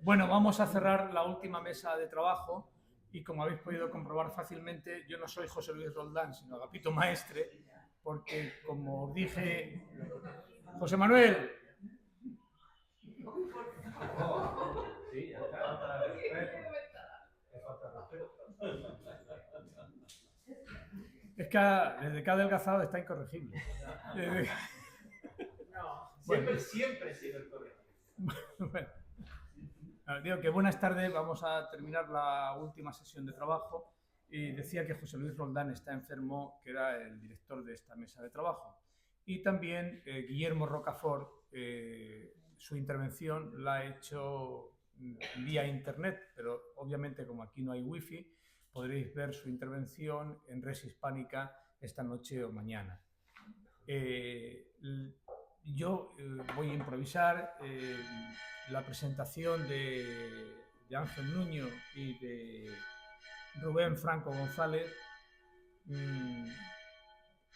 Bueno, vamos a cerrar la última mesa de trabajo y como habéis podido comprobar fácilmente, yo no soy José Luis Roldán, sino Agapito Maestre, porque como os dije, José Manuel, sí, ya está. Es que desde que ha adelgazado está incorregible. No, siempre, Bueno, siempre he sido el correcto. bueno, digo que buenas tardes, vamos a terminar la última sesión de trabajo y decía que José Luis Roldán está enfermo, que era el director de esta mesa de trabajo. Y también Guillermo Rocafort, su intervención la ha hecho vía internet, pero obviamente como aquí no hay wifi, podréis ver su intervención en Res Hispánica esta noche o mañana. Yo voy a improvisar la presentación de Ángel Nuño y de Rubén Franco González.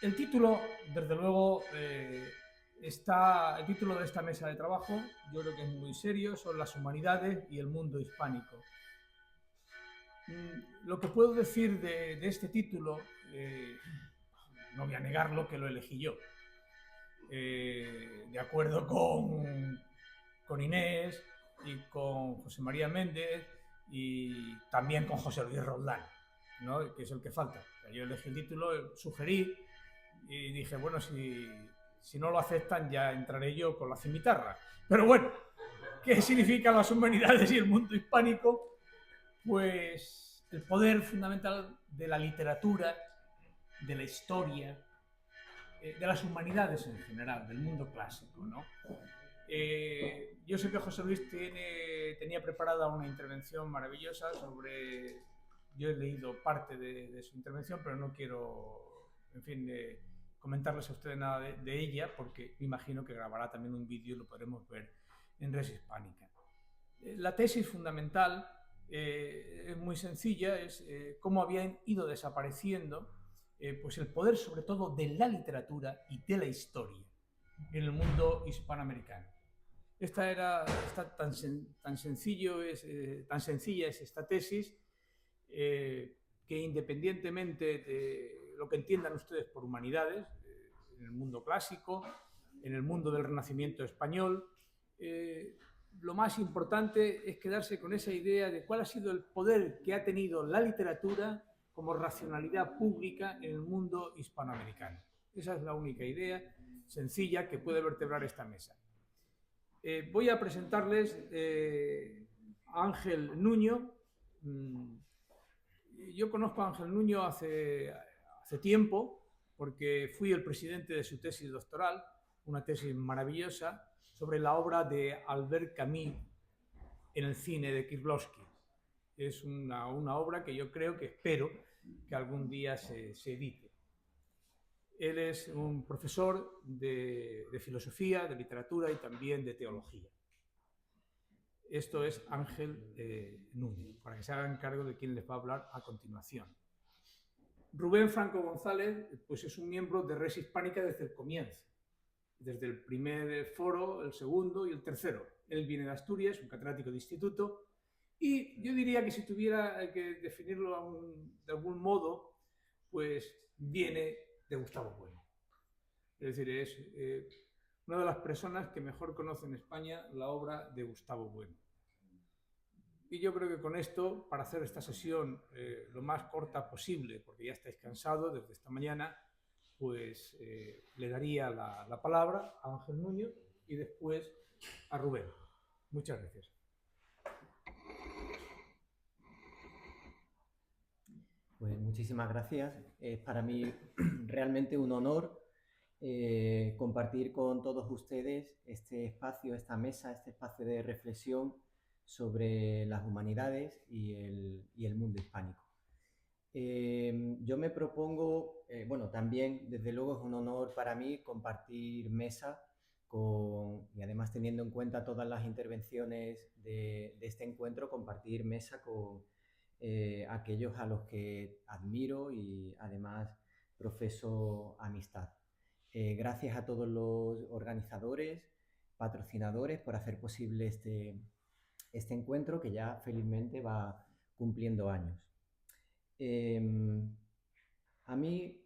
El título, desde luego, el título de esta mesa de trabajo, yo creo que es muy serio, son las humanidades y el mundo hispánico. Lo que puedo decir de este título, no voy a negarlo, que lo elegí yo. De acuerdo con Inés y con José María Méndez y también con José Luis Roldán, ¿no? Que es el que falta. O sea, yo elegí el título, sugerí y dije, bueno, si no lo aceptan ya entraré yo con la cimitarra. Pero bueno, ¿qué significan las humanidades y el mundo hispánico? Pues el poder fundamental de la literatura, de la historia, de las humanidades en general, del mundo clásico, ¿no? Yo sé que José Luis tenía preparada una intervención maravillosa sobre... Yo he leído parte de su intervención, pero no quiero, en fin, comentarles a ustedes nada de ella, porque me imagino que grabará también un vídeo y lo podremos ver en Res Hispánica. La tesis fundamental es muy sencilla, es cómo habían ido desapareciendo pues el poder sobre todo de la literatura y de la historia en el mundo hispanoamericano. Tan sencilla es esta tesis que independientemente de lo que entiendan ustedes por humanidades, en el mundo clásico, en el mundo del Renacimiento español, lo más importante es quedarse con esa idea de cuál ha sido el poder que ha tenido la literatura como racionalidad pública en el mundo hispanoamericano. Esa es la única idea sencilla que puede vertebrar esta mesa. Voy a presentarles a Ángel Nuño. Yo conozco a Ángel Nuño hace tiempo porque fui el presidente de su tesis doctoral, una tesis maravillosa sobre la obra de Albert Camus en el cine de Kieslowski. Es una obra que yo creo que espero que algún día se edite. Él es un profesor de filosofía, de literatura y también de teología. Esto es Ángel Núñez, para que se hagan cargo de quién les va a hablar a continuación. Rubén Franco González pues es un miembro de Res Hispánica desde el comienzo, desde el primer foro, el segundo y el tercero. Él viene de Asturias, un catedrático de instituto, y yo diría que si tuviera que definirlo de algún modo, pues viene de Gustavo Bueno. Es decir, es una de las personas que mejor conoce en España la obra de Gustavo Bueno. Y yo creo que con esto, para hacer esta sesión lo más corta posible, porque ya estáis cansados desde esta mañana, pues le daría la palabra a Ángel Nuño y después a Rubén. Muchas gracias. Pues muchísimas gracias. Es para mí realmente un honor compartir con todos ustedes este espacio, esta mesa, este espacio de reflexión sobre las humanidades y el mundo hispánico. Yo me propongo, bueno, también desde luego es un honor para mí compartir mesa y además teniendo en cuenta todas las intervenciones de este encuentro, compartir mesa con aquellos a los que admiro y además profeso amistad. Gracias a todos los organizadores, patrocinadores por hacer posible este encuentro que ya felizmente va cumpliendo años. A mí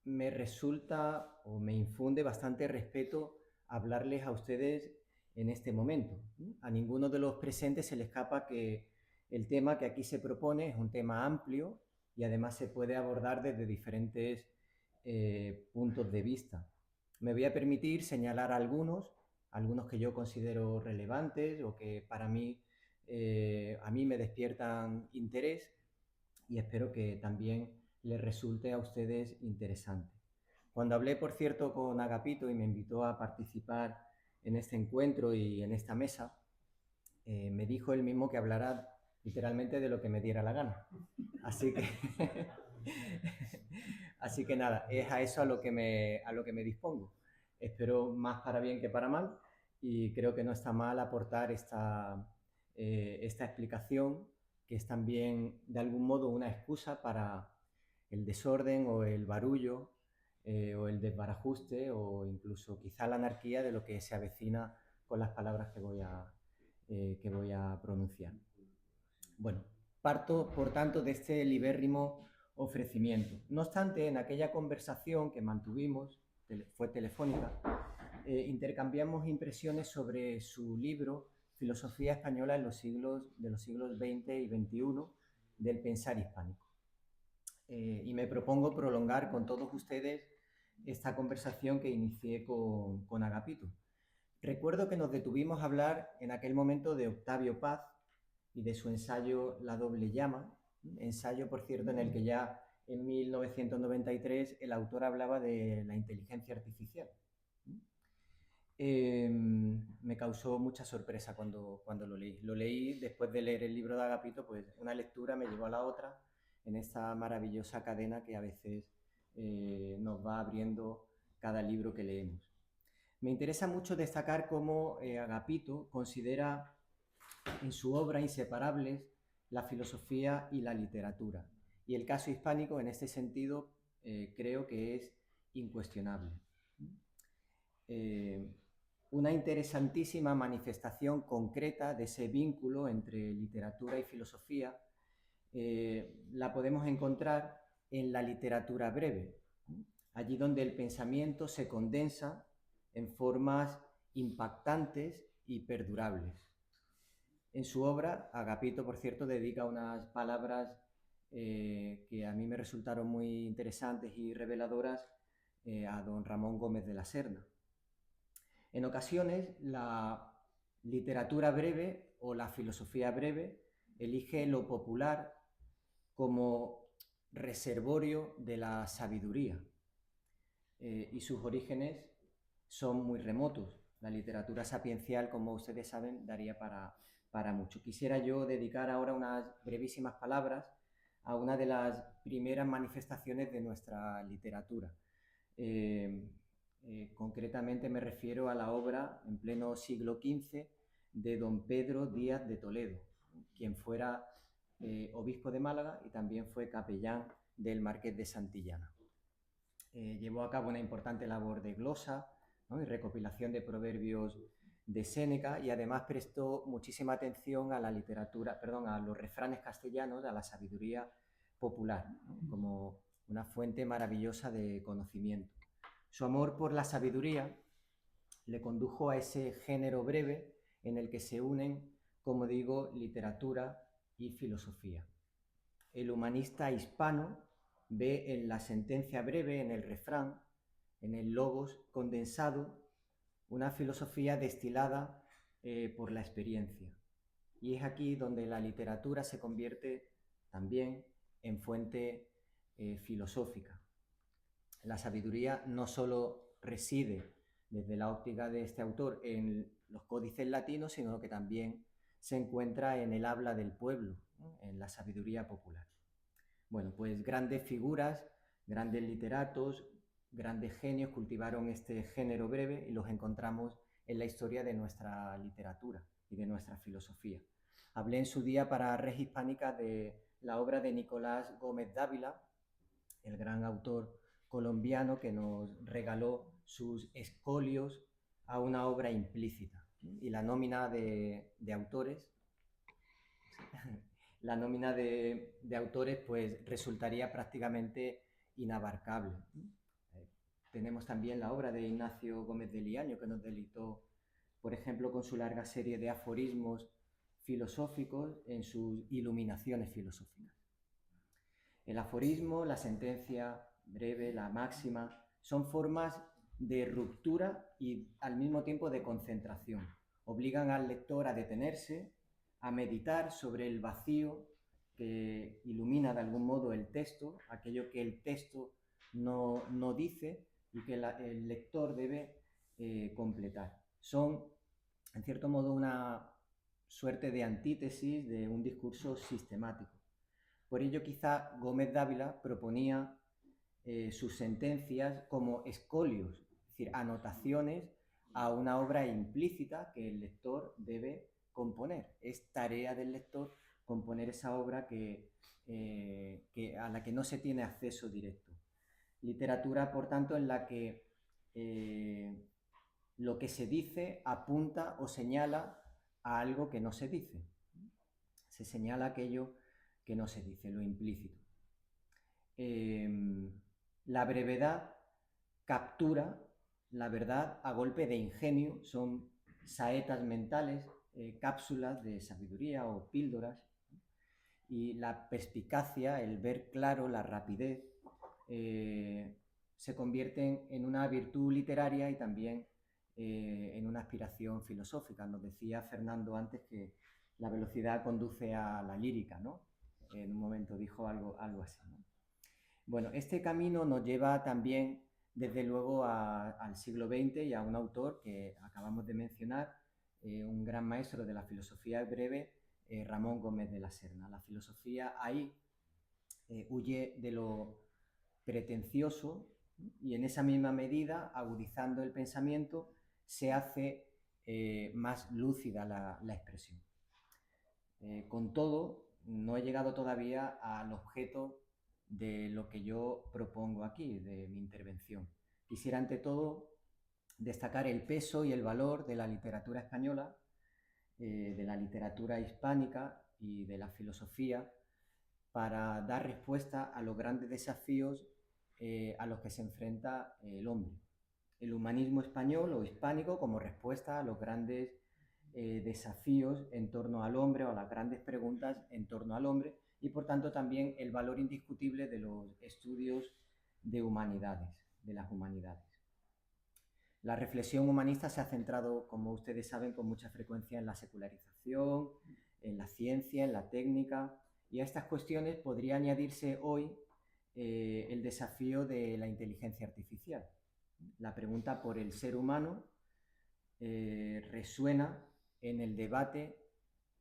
me resulta o me infunde bastante respeto hablarles a ustedes en este momento. A ninguno de los presentes se le escapa que el tema que aquí se propone es un tema amplio y además se puede abordar desde diferentes puntos de vista. Me voy a permitir señalar algunos que yo considero relevantes o que para mí, a mí me despiertan interés y espero que también les resulte a ustedes interesante. Cuando hablé, por cierto, con Agapito y me invitó a participar en este encuentro y en esta mesa, me dijo él mismo que hablara literalmente de lo que me diera la gana. Así que, así que nada, es a eso a lo que me dispongo. Espero más para bien que para mal y creo que no está mal aportar esta explicación, que es también de algún modo una excusa para el desorden o el barullo o el desbarajuste o incluso quizá la anarquía de lo que se avecina con las palabras que voy a pronunciar. Bueno, parto por tanto de este libérrimo ofrecimiento. No obstante, en aquella conversación que mantuvimos, fue telefónica, intercambiamos impresiones sobre su libro Filosofía española de los siglos XX y XXI del pensar hispánico. Y me propongo prolongar con todos ustedes esta conversación que inicié con Agapito. Recuerdo que nos detuvimos a hablar en aquel momento de Octavio Paz y de su ensayo La doble llama, ensayo, por cierto, en el que ya en 1993 el autor hablaba de la inteligencia artificial. Me causó mucha sorpresa cuando lo leí. Lo leí después de leer el libro de Agapito, pues una lectura me llevó a la otra en esta maravillosa cadena que a veces nos va abriendo cada libro que leemos. Me interesa mucho destacar cómo Agapito considera en su obra inseparables la filosofía y la literatura. Y el caso hispánico, en este sentido, creo que es incuestionable. Una interesantísima manifestación concreta de ese vínculo entre literatura y filosofía la podemos encontrar en la literatura breve, allí donde el pensamiento se condensa en formas impactantes y perdurables. En su obra, Agapito, por cierto, dedica unas palabras que a mí me resultaron muy interesantes y reveladoras a don Ramón Gómez de la Serna. En ocasiones, la literatura breve o la filosofía breve elige lo popular como reservorio de la sabiduría y sus orígenes son muy remotos. La literatura sapiencial, como ustedes saben, daría para mucho. Quisiera yo dedicar ahora unas brevísimas palabras a una de las primeras manifestaciones de nuestra literatura. Concretamente me refiero a la obra en pleno siglo XV de don Pedro Díaz de Toledo, quien fuera obispo de Málaga y también fue capellán del Marqués de Santillana. Llevó a cabo una importante labor de glosa, ¿no?, y recopilación de proverbios de Séneca, y además prestó muchísima atención a la literatura, a los refranes castellanos, a la sabiduría popular, ¿no?, como una fuente maravillosa de conocimiento. Su amor por la sabiduría le condujo a ese género breve en el que se unen, como digo, literatura y filosofía. El humanista hispano ve en la sentencia breve, en el refrán, en el logos condensado, una filosofía destilada por la experiencia. Y es aquí donde la literatura se convierte también en fuente filosófica. La sabiduría no solo reside desde la óptica de este autor en los códices latinos, sino que también se encuentra en el habla del pueblo, ¿no?, en la sabiduría popular. Bueno, pues grandes figuras, grandes literatos, grandes genios cultivaron este género breve y los encontramos en la historia de nuestra literatura y de nuestra filosofía. Hablé en su día para Red Hispánica de la obra de Nicolás Gómez Dávila, el gran autor colombiano que nos regaló sus escolios a una obra implícita, y la nómina de autores la nómina de autores pues resultaría prácticamente inabarcable. Tenemos también la obra de Ignacio Gómez de Liaño, que nos deleitó, por ejemplo, con su larga serie de aforismos filosóficos en sus iluminaciones filosóficas. El aforismo, la sentencia breve, la máxima, son formas de ruptura y al mismo tiempo de concentración. Obligan al lector a detenerse, a meditar sobre el vacío que ilumina de algún modo el texto, aquello que el texto no dice y que el lector debe completar. Son, en cierto modo, una suerte de antítesis de un discurso sistemático. Por ello, quizá Gómez Dávila proponía sus sentencias como escolios, es decir, anotaciones a una obra implícita que el lector debe componer. Es tarea del lector componer esa obra a la que no se tiene acceso directo. Literatura, por tanto, en la que lo que se dice apunta o señala a algo que no se dice. Se señala aquello que no se dice, lo implícito. La brevedad captura la verdad a golpe de ingenio, son saetas mentales, cápsulas de sabiduría o píldoras, y la perspicacia, el ver claro, la rapidez, se convierten en una virtud literaria y también en una aspiración filosófica. Nos decía Fernando antes que la velocidad conduce a la lírica, ¿no? En un momento dijo algo así, ¿no? Bueno, este camino nos lleva también, desde luego, al siglo XX y a un autor que acabamos de mencionar, un gran maestro de la filosofía breve, Ramón Gómez de la Serna. La filosofía ahí huye de lo pretencioso y en esa misma medida, agudizando el pensamiento, se hace más lúcida la expresión. Con todo, no he llegado todavía al objeto de lo que yo propongo aquí, de mi intervención. Quisiera, ante todo, destacar el peso y el valor de la literatura española, de la literatura hispánica y de la filosofía para dar respuesta a los grandes desafíos a los que se enfrenta el hombre. El humanismo español o hispánico como respuesta a los grandes desafíos en torno al hombre o a las grandes preguntas en torno al hombre, y por tanto también el valor indiscutible de los estudios de humanidades, de las humanidades. La reflexión humanista se ha centrado, como ustedes saben, con mucha frecuencia en la secularización, en la ciencia, en la técnica, y a estas cuestiones podría añadirse hoy el desafío de la inteligencia artificial. La pregunta por el ser humano resuena en el debate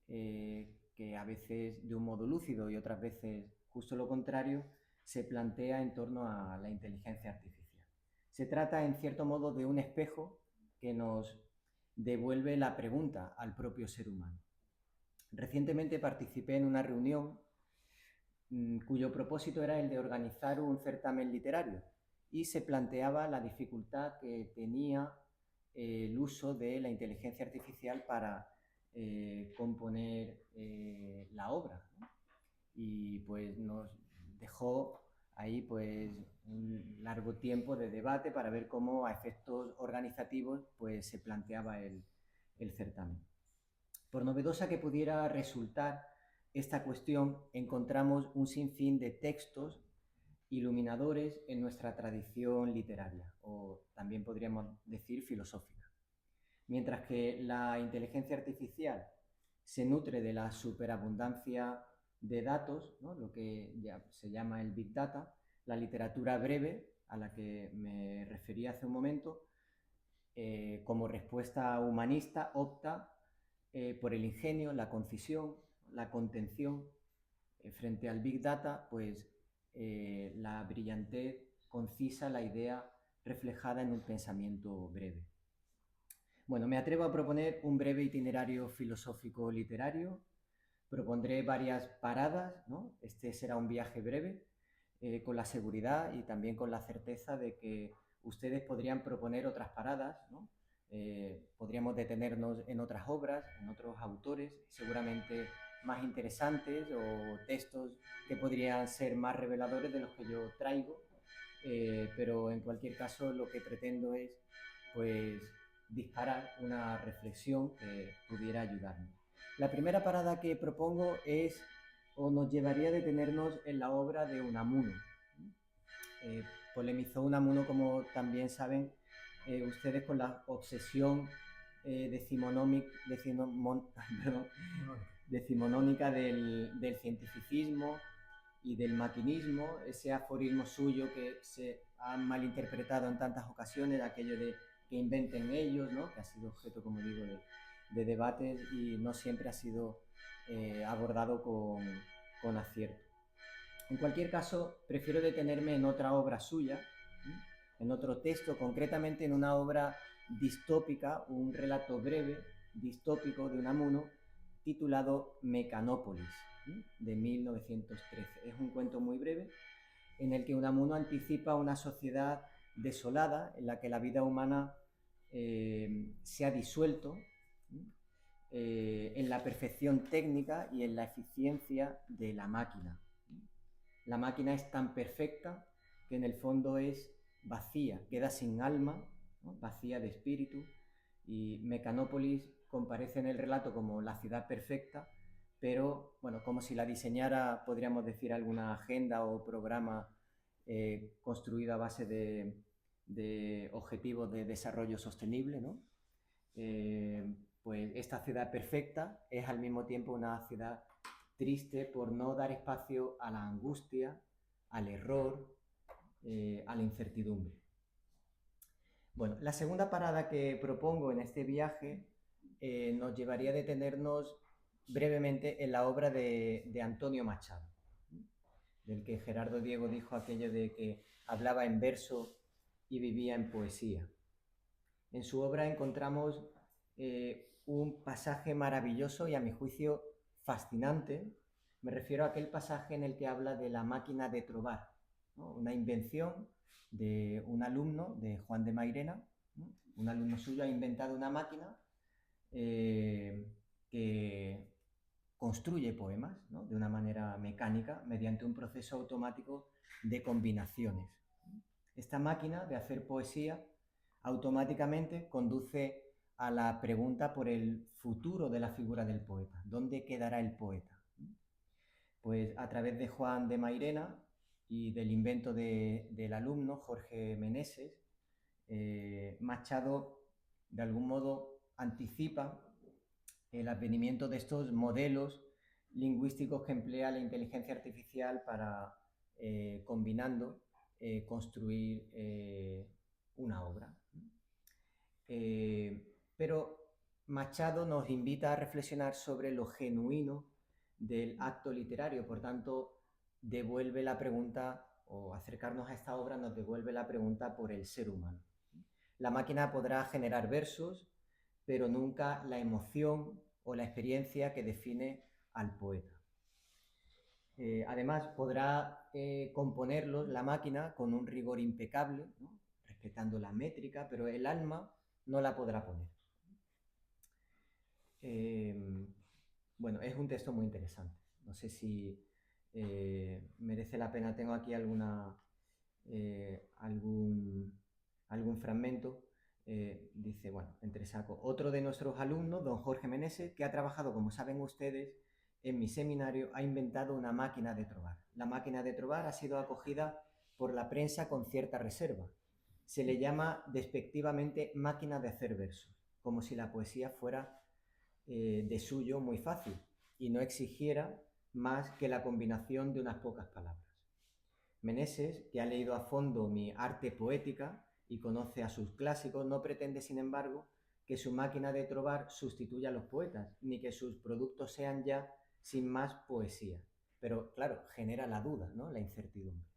que a veces de un modo lúcido y otras veces justo lo contrario se plantea en torno a la inteligencia artificial. Se trata en cierto modo de un espejo que nos devuelve la pregunta al propio ser humano. Recientemente participé en una reunión cuyo propósito era el de organizar un certamen literario y se planteaba la dificultad que tenía el uso de la inteligencia artificial para componer la obra, ¿no? Y pues nos dejó ahí pues un largo tiempo de debate para ver cómo a efectos organizativos pues se planteaba el certamen. Por novedosa que pudiera resultar esta cuestión, encontramos un sinfín de textos iluminadores en nuestra tradición literaria, o también podríamos decir filosófica. Mientras que la inteligencia artificial se nutre de la superabundancia de datos, ¿no? Lo que ya se llama el Big Data, la literatura breve, a la que me referí hace un momento, como respuesta humanista, opta por el ingenio, la concisión, la contención. Frente al Big Data, pues la brillantez concisa, la idea reflejada en un pensamiento breve. Bueno, me atrevo a proponer un breve itinerario filosófico literario. Propondré varias paradas, ¿no? Este será un viaje breve, con la seguridad y también con la certeza de que ustedes podrían proponer otras paradas, ¿no? Podríamos detenernos en otras obras, en otros autores. Seguramente más interesantes o textos que podrían ser más reveladores de los que yo traigo, pero en cualquier caso lo que pretendo es pues disparar una reflexión que pudiera ayudarnos. La primera parada que propongo es, o nos llevaría a detenernos en la obra de Unamuno. Polemizó Unamuno, como también saben ustedes, con la obsesión decimonónica del cientificismo y del maquinismo, ese aforismo suyo que se ha malinterpretado en tantas ocasiones, aquello de que inventen ellos, ¿no? Que ha sido objeto, como digo, de debates y no siempre ha sido abordado con acierto. En cualquier caso, prefiero detenerme en otra obra suya, en otro texto, concretamente en una obra distópica, un relato breve, distópico de Unamuno, titulado Mecanópolis, de 1913. Es un cuento muy breve en el que Unamuno anticipa una sociedad desolada en la que la vida humana se ha disuelto en la perfección técnica y en la eficiencia de la máquina. La máquina es tan perfecta que en el fondo es vacía, queda sin alma, ¿no? Vacía de espíritu, y Mecanópolis comparece en el relato como la ciudad perfecta, pero bueno, como si la diseñara, podríamos decir, alguna agenda o programa construido a base de objetivos de desarrollo sostenible, ¿no? Pues esta ciudad perfecta es al mismo tiempo una ciudad triste por no dar espacio a la angustia, al error, a la incertidumbre. Bueno, la segunda parada que propongo en este viaje nos llevaría a detenernos brevemente en la obra de Antonio Machado, del que Gerardo Diego dijo aquello de que hablaba en verso y vivía en poesía. En su obra encontramos un pasaje maravilloso y, a mi juicio, fascinante. Me refiero a aquel pasaje en el que habla de la máquina de trobar, ¿no? Una invención de un alumno, de Juan de Mairena, ¿no? Un alumno suyo ha inventado una máquina que construye poemas, ¿no? De una manera mecánica, mediante un proceso automático de combinaciones. Esta máquina de hacer poesía automáticamente conduce a la pregunta por el futuro de la figura del poeta. ¿Dónde quedará el poeta? Pues a través de Juan de Mairena y del invento del alumno Jorge Meneses, Machado de algún modo anticipa el advenimiento de estos modelos lingüísticos que emplea la inteligencia artificial para, combinando, construir una obra. Pero Machado nos invita a reflexionar sobre lo genuino del acto literario, por tanto, devuelve la pregunta, o acercarnos a esta obra nos devuelve la pregunta por el ser humano. La máquina podrá generar versos, pero nunca la emoción o la experiencia que define al poeta. Además, podrá componerlos la máquina con un rigor impecable, ¿no? Respetando la métrica, pero el alma no la podrá poner. Bueno, es un texto muy interesante. No sé si merece la pena. Tengo aquí algún fragmento. Dice, bueno, entre saco. Otro de nuestros alumnos, don Jorge Meneses, que ha trabajado, como saben ustedes, en mi seminario, ha inventado una máquina de trobar. La máquina de trobar ha sido acogida por la prensa con cierta reserva. Se le llama despectivamente máquina de hacer versos, como si la poesía fuera de suyo muy fácil y no exigiera más que la combinación de unas pocas palabras. Meneses, que ha leído a fondo mi arte poética y conoce a sus clásicos, no pretende, sin embargo, que su máquina de trobar sustituya a los poetas, ni que sus productos sean ya sin más poesía. Pero, claro, genera la duda, ¿no? La incertidumbre.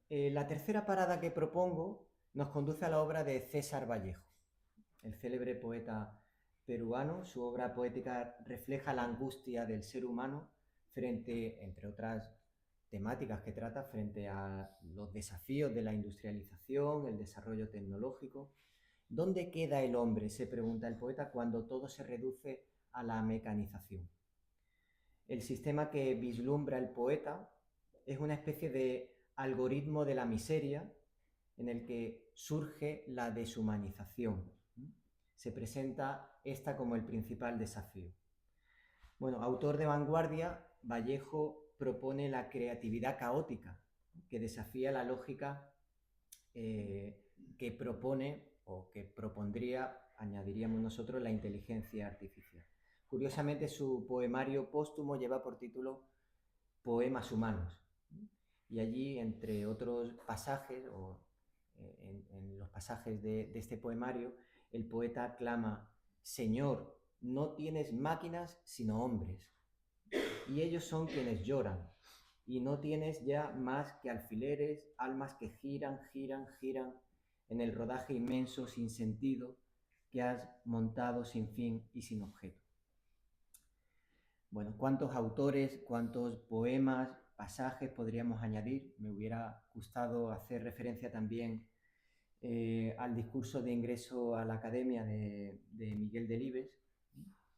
La tercera parada que propongo nos conduce a la obra de César Vallejo, el célebre poeta peruano. Su obra poética refleja la angustia del ser humano frente, entre otras temáticas que trata, frente a los desafíos de la industrialización, el desarrollo tecnológico. ¿Dónde queda el hombre?, se pregunta el poeta, cuando todo se reduce a la mecanización. El sistema que vislumbra el poeta es una especie de algoritmo de la miseria en el que surge la deshumanización. Se presenta esta como el principal desafío. Bueno, autor de vanguardia, Vallejo propone la creatividad caótica, que desafía la lógica que propone o que propondría, añadiríamos nosotros, la inteligencia artificial. Curiosamente, su poemario póstumo lleva por título Poemas humanos. Y allí, entre otros pasajes, en los pasajes de este poemario, el poeta clama: Señor, no tienes máquinas sino hombres, y ellos son quienes lloran, y no tienes ya más que alfileres, almas que giran, giran, giran en el rodaje inmenso sin sentido que has montado sin fin y sin objeto. Bueno, ¿cuántos autores, cuántos poemas, pasajes podríamos añadir? Me hubiera gustado hacer referencia también al discurso de ingreso a la Academia de Miguel Delibes,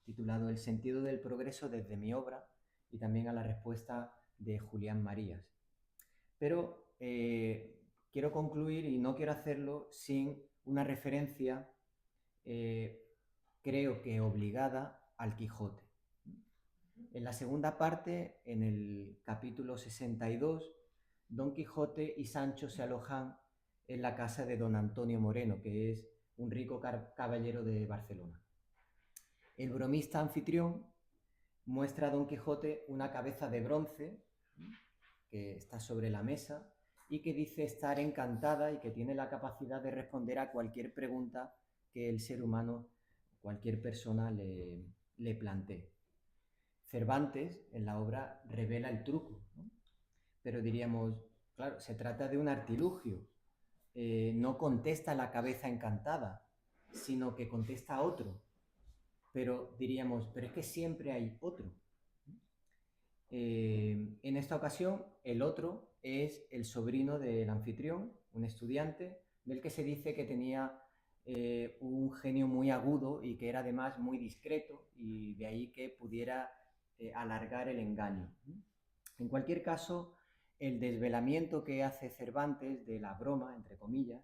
titulado El sentido del progreso desde mi obra, y también a la respuesta de Julián Marías. Pero quiero concluir, y no quiero hacerlo sin una referencia, creo que obligada, al Quijote. En la segunda parte, en el capítulo 62, Don Quijote y Sancho se alojan en la casa de don Antonio Moreno, que es un rico caballero de Barcelona. El bromista anfitrión muestra a Don Quijote una cabeza de bronce que está sobre la mesa y que dice estar encantada y que tiene la capacidad de responder a cualquier pregunta que el ser humano, cualquier persona le plantee. Cervantes, en la obra, revela el truco, ¿no? Pero diríamos, claro, se trata de un artilugio. No contesta la cabeza encantada, sino que contesta a otro. Pero diríamos, pero es que siempre hay otro. En esta ocasión, el otro es el sobrino del anfitrión, un estudiante, del que se dice que tenía un genio muy agudo y que era además muy discreto, y de ahí que pudiera alargar el engaño. En cualquier caso, el desvelamiento que hace Cervantes de la broma, entre comillas,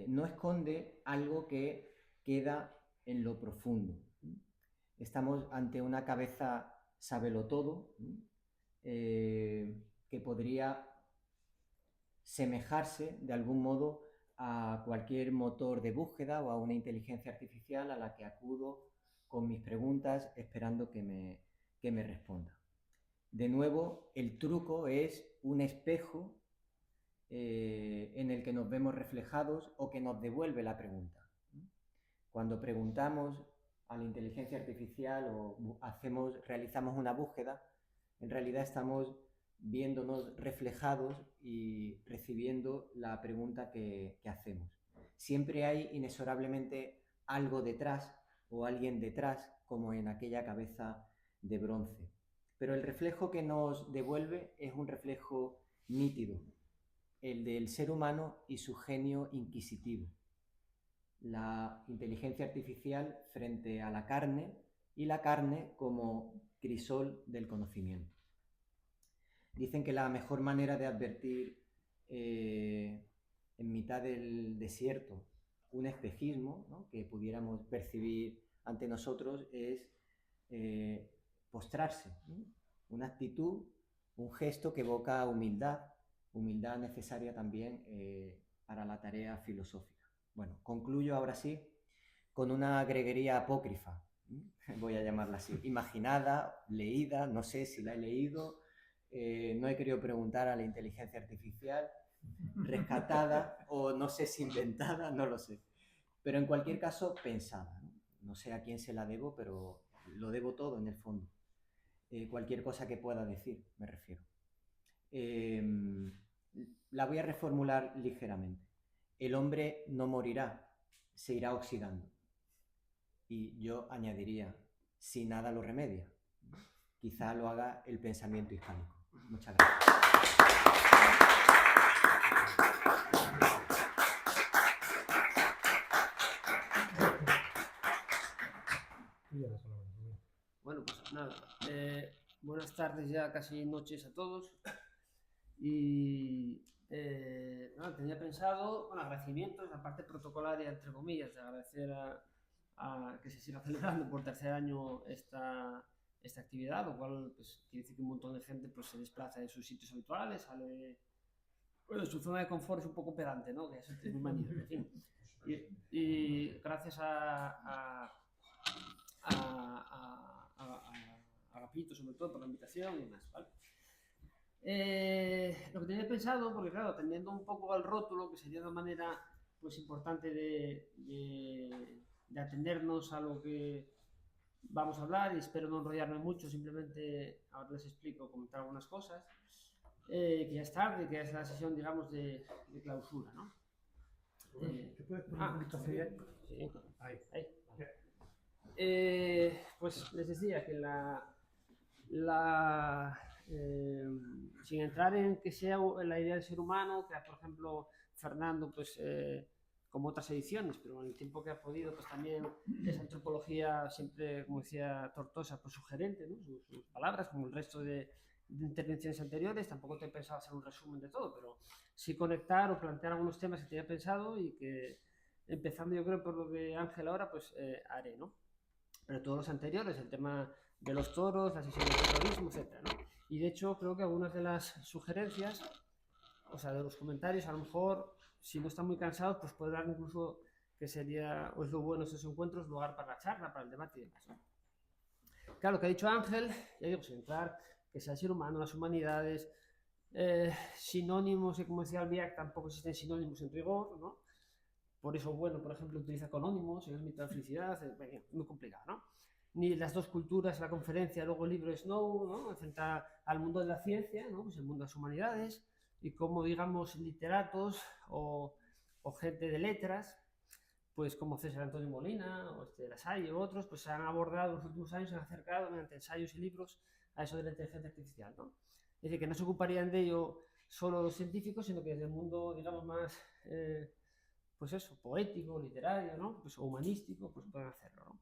no esconde algo que queda en lo profundo. Estamos ante una cabeza sabelotodo, que podría semejarse de algún modo a cualquier motor de búsqueda o a una inteligencia artificial a la que acudo con mis preguntas esperando que me responda. De nuevo, el truco es un espejo en el que nos vemos reflejados o que nos devuelve la pregunta. Cuando preguntamos a la inteligencia artificial o realizamos una búsqueda, en realidad estamos viéndonos reflejados y recibiendo la pregunta que hacemos. Siempre hay inexorablemente algo detrás o alguien detrás, como en aquella cabeza de bronce. Pero el reflejo que nos devuelve es un reflejo nítido, el del ser humano y su genio inquisitivo. La inteligencia artificial frente a la carne y la carne como crisol del conocimiento. Dicen que la mejor manera de advertir en mitad del desierto un espejismo, ¿no?, que pudiéramos percibir ante nosotros es postrarse, ¿no? Una actitud, un gesto que evoca humildad necesaria también para la tarea filosófica. Bueno, concluyo ahora sí con una greguería apócrifa, voy a llamarla así, imaginada, leída, no sé si la he leído, no he querido preguntar a la inteligencia artificial, rescatada o no sé si inventada, no lo sé. Pero en cualquier caso, pensada, ¿no? No sé a quién se la debo, pero lo debo todo en el fondo. Cualquier cosa que pueda decir, me refiero. La voy a reformular ligeramente. El hombre no morirá, se irá oxidando. Y yo añadiría, si nada lo remedia. Quizá lo haga el pensamiento hispánico. Muchas gracias. Ya, Bueno, pues nada, buenas tardes ya, casi noches a todos. Y nada, tenía pensado, bueno, agradecimientos, la parte protocolaria, entre comillas, de agradecer a que se siga celebrando por tercer año esta actividad, lo cual pues, quiere decir que un montón de gente pues, se desplaza de sus sitios habituales, sale... Bueno, su zona de confort es un poco pedante, ¿no? Que eso es muy manido, en fin. Y gracias a Agapito, sobre todo, por la invitación y demás, ¿vale? Lo que tenía pensado, porque claro, atendiendo un poco al rótulo, que sería una manera pues importante de atendernos a lo que vamos a hablar, y espero no enrollarme mucho, simplemente ahora les explico, comentar algunas cosas, que ya es tarde, que es la sesión, digamos, de clausura, ¿no? ¿Te puedes poner un poquito hacia allá? Sí, Ahí. ahí. Pues les decía que sin entrar en que sea la idea del ser humano, que por ejemplo Fernando, pues como otras ediciones, pero en el tiempo que ha podido, pues también esa antropología siempre, como decía Tortosa, pues sugerente, ¿no? Sus palabras, como el resto de intervenciones anteriores. Tampoco te he pensado hacer un resumen de todo, pero sí conectar o plantear algunos temas que tenía pensado y que, empezando yo creo por lo de Ángel ahora, pues haré, ¿no? Pero todos los anteriores, el tema de los toros, la sesión del terrorismo, etc., ¿no? Y de hecho creo que algunas de las sugerencias, o sea, de los comentarios, a lo mejor, si no están muy cansados, pues puede dar incluso que sería, o es lo bueno esos encuentros, lugar para la charla, para el debate y demás, ¿no? Claro, lo que ha dicho Ángel, ya digo, sin entrar, que sea el ser humano, las humanidades, sinónimos, y como decía Albiac, tampoco existen sinónimos en rigor, ¿no? Por eso, bueno, por ejemplo, utiliza conónimos en el mito de la felicidad, es muy complicado, ¿no? Ni las dos culturas, la conferencia, luego el libro de Snow, ¿no? Enfrenta al mundo de la ciencia, ¿no? Pues el mundo de las humanidades, y cómo, digamos, literatos o gente de letras, pues como César Antonio Molina o Lasalle u otros, pues se han abordado en los últimos años, se han acercado mediante ensayos y libros a eso de la inteligencia artificial, ¿no? Es decir, que no se ocuparían de ello solo los científicos, sino que desde el mundo, digamos, más... pues eso, poético, literario, ¿no? Pues, o humanístico, pues pueden hacerlo, ¿no?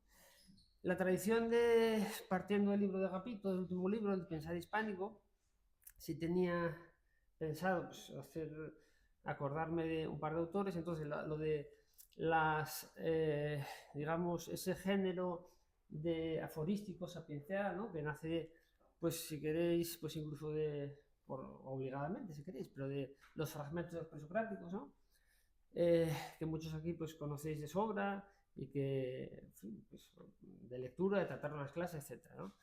La tradición de, partiendo del libro de Agapito, del último libro, el Pensar Hispánico, sí tenía pensado pues, acordarme de un par de autores. Entonces lo de las, digamos, ese género de aforístico sapiencial, ¿no? Que nace, pues si queréis, pues incluso obligadamente, si queréis, pero de los fragmentos presocráticos, ¿no? Que muchos aquí pues conocéis de sobra y que, en fin, pues, de lectura, de tratar las clases, etc., ¿no?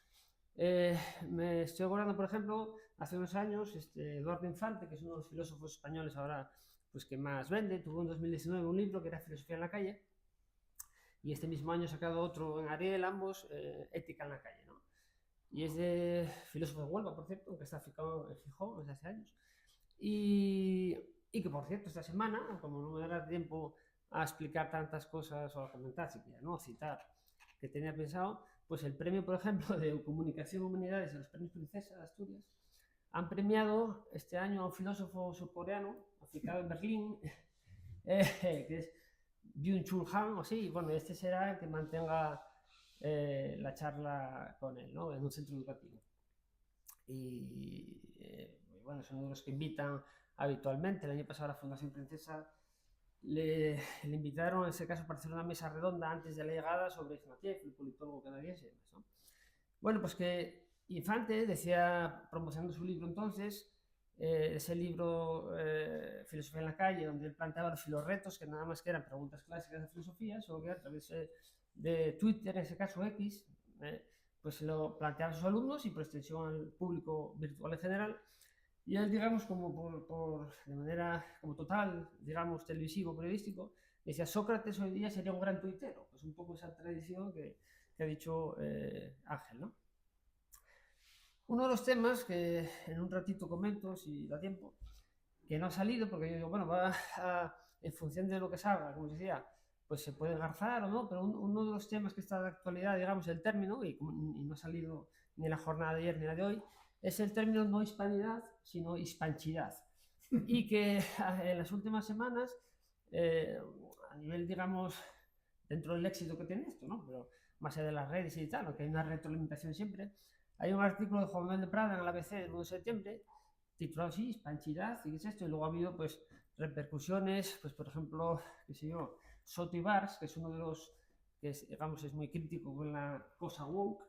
Me estoy acordando, por ejemplo, hace unos años, Eduardo Infante, que es uno de los filósofos españoles ahora pues, que más vende, tuvo en 2019 un libro que era Filosofía en la calle, y este mismo año ha sacado otro en Ariel, ambos, Ética en la calle, ¿no? Y es de filósofo de Huelva, por cierto, que está aficado en Gijón desde hace años. Y que, por cierto, esta semana, como no me dará tiempo a explicar tantas cosas o a comentar siquiera, ¿no? A citar, que tenía pensado, pues el premio, por ejemplo, de Comunicación y Humanidades de los Premios Princesa de Asturias han premiado este año a un filósofo surcoreano, aficado en Berlín, que es Byung-Chul Han, o sí, bueno, este será el que mantenga la charla con él, ¿no? En un centro educativo. Y bueno, son uno de los que invitan habitualmente. El año pasado la Fundación Princesa le invitaron, en ese caso, para hacer una mesa redonda antes de la llegada sobre Ignatieff, el politólogo canadiense, ¿no? Bueno, pues que Infante decía, promocionando su libro entonces, ese libro Filosofía en la calle, donde él planteaba los filorretos, que nada más que eran preguntas clásicas de filosofía, solo que a través de Twitter, en ese caso X, pues lo planteaban sus alumnos y por extensión al público virtual en general. Y él, digamos, como de manera como total, digamos, televisivo, periodístico, decía, Sócrates hoy día sería un gran tuitero. Pues un poco esa tradición que ha dicho Ángel, ¿no? Uno de los temas que en un ratito comento, si da tiempo, que no ha salido, porque yo digo, bueno, en función de lo que salga, como decía, pues se puede engarzar o no, pero uno de los temas que está de actualidad, digamos, el término, y no ha salido ni en la jornada de ayer ni la de hoy, es el término no hispanidad, sino hispanchidad. Y que en las últimas semanas, a nivel, digamos, dentro del éxito que tiene esto, ¿no? Pero más allá de las redes y tal, ¿no? Que hay una retroalimentación siempre. Hay un artículo de Juan Manuel de Prada en el ABC del 1 de septiembre, titulado así, Hispanchidad, y qué es esto, y luego ha habido, pues, repercusiones, pues, por ejemplo, qué sé yo, Soto y Bars, que es uno de los que, digamos, es muy crítico con la cosa woke,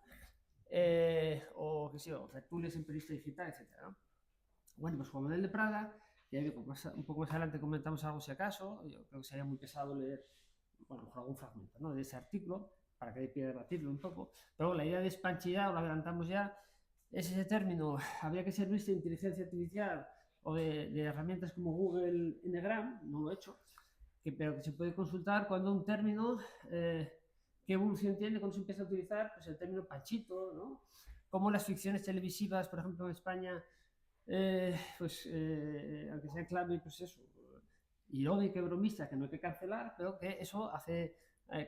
o, qué sé yo, Tertulias en Periodista Digital, etc., ¿no? Bueno, pues Juan Manuel de Prada, ya digo, un poco más adelante comentamos algo si acaso, yo creo que sería muy pesado leer, bueno, algún fragmento, ¿no?, de ese artículo, para que dé pie a debatirlo un poco, pero bueno, la idea de hispanchidad, lo adelantamos ya, es ese término, habría que servirse de inteligencia artificial o de herramientas como Google Ngram, no lo he hecho, pero que se puede consultar cuando un término, qué evolución tiene cuando se empieza a utilizar, pues el término panchito, ¿no? Como las ficciones televisivas, por ejemplo, en España, pues, aunque sea en clave, pues eso, irónica y bromista, que no hay que cancelar, pero que eso hace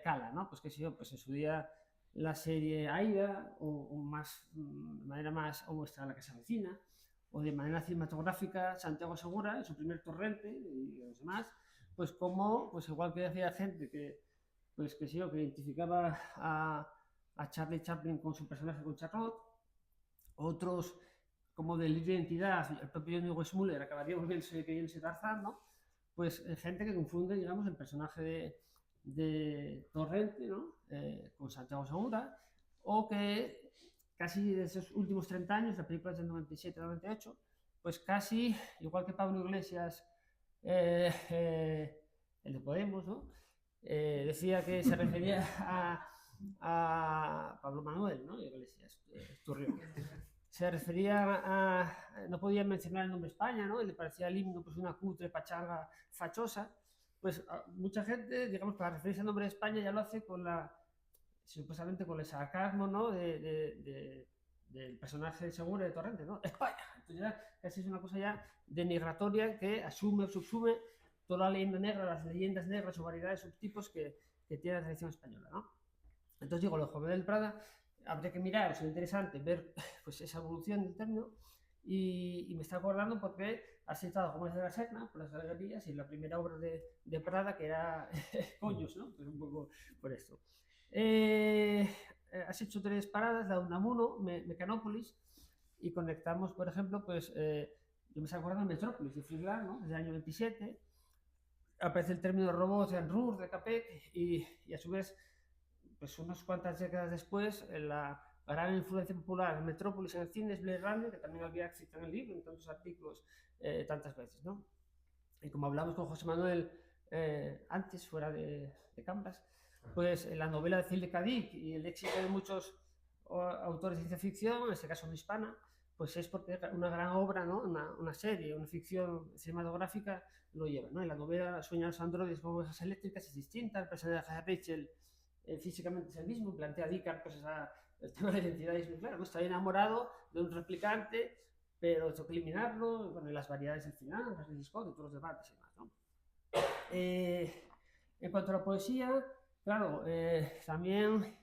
cala, ¿no? Pues que si yo, pues en su día la serie Aida, o más, de manera más, o está La que se avecina, o de manera cinematográfica Santiago Segura, en su primer Torrente, y los demás, pues como, pues igual que decía gente que, pues que sí, que identificaba a Charlie Chaplin con su personaje con Charlotte, otros como de libre identidad, el propio Johnny Weissmuller acabaría volviéndose que él se Tarzán, ¿no? Pues gente que confunde, digamos, el personaje de Torrente, ¿no? Con Santiago Segura, o que casi de esos últimos 30 años, la película es del 97-98, pues casi, igual que Pablo Iglesias, el de Podemos, ¿no? Decía que se refería a Pablo Manuel, ¿no? Iglesias, Turrión. Se refería a, no podía mencionar el nombre España, ¿no? Y le parecía el himno, pues, una cutre pachanga fachosa. Pues mucha gente, digamos, para referirse al nombre de España ya lo hace con supuestamente con el sarcasmo, ¿no? Del personaje Segura de Torrente, ¿no? España. Entonces ya casi es una cosa ya denigratoria que asume o subsume toda la leyenda negra, las leyendas negras o variedades, subtipos que tiene la tradición española, ¿no? Entonces digo, lo de Juan Manuel del Prada, habría que mirar, es interesante ver, pues, esa evolución del término, y me está acordando porque ha citado Gómez de la Serna por las galerías y la primera obra de Prada, que era Coños, ¿no? Pues un poco por esto. Has hecho 3 paradas, la de Unamuno, Mecanópolis, y conectamos, por ejemplo, pues yo me estoy acordando de Metrópolis, de Frisland, ¿no? Desde el año 27, aparece el término robots de Enrur, de Capet, y a su vez, pues unas cuantas décadas después, la gran influencia popular de Metrópolis en el cine es Blade Runner, que también había citado en el libro, en tantos artículos, tantas veces, ¿no? Y como hablamos con José Manuel antes, fuera de cámaras, pues la novela de Philip K. Dick y el éxito de muchos autores de ciencia ficción, en este caso no hispana, pues es porque una gran obra, ¿no? Una serie, una ficción cinematográfica lo lleva, ¿no? En la novela Sueñan los androides como ovejas eléctricas es distinta, el personaje de Rachel físicamente es el mismo, plantea Dickard, pues el tema de la identidad es muy claro, ¿no? Está enamorado de un replicante, pero tengo que eliminarlo, bueno, y las variedades del final, las de Scott y todos los debates y más, ¿no? En cuanto a la poesía, claro, también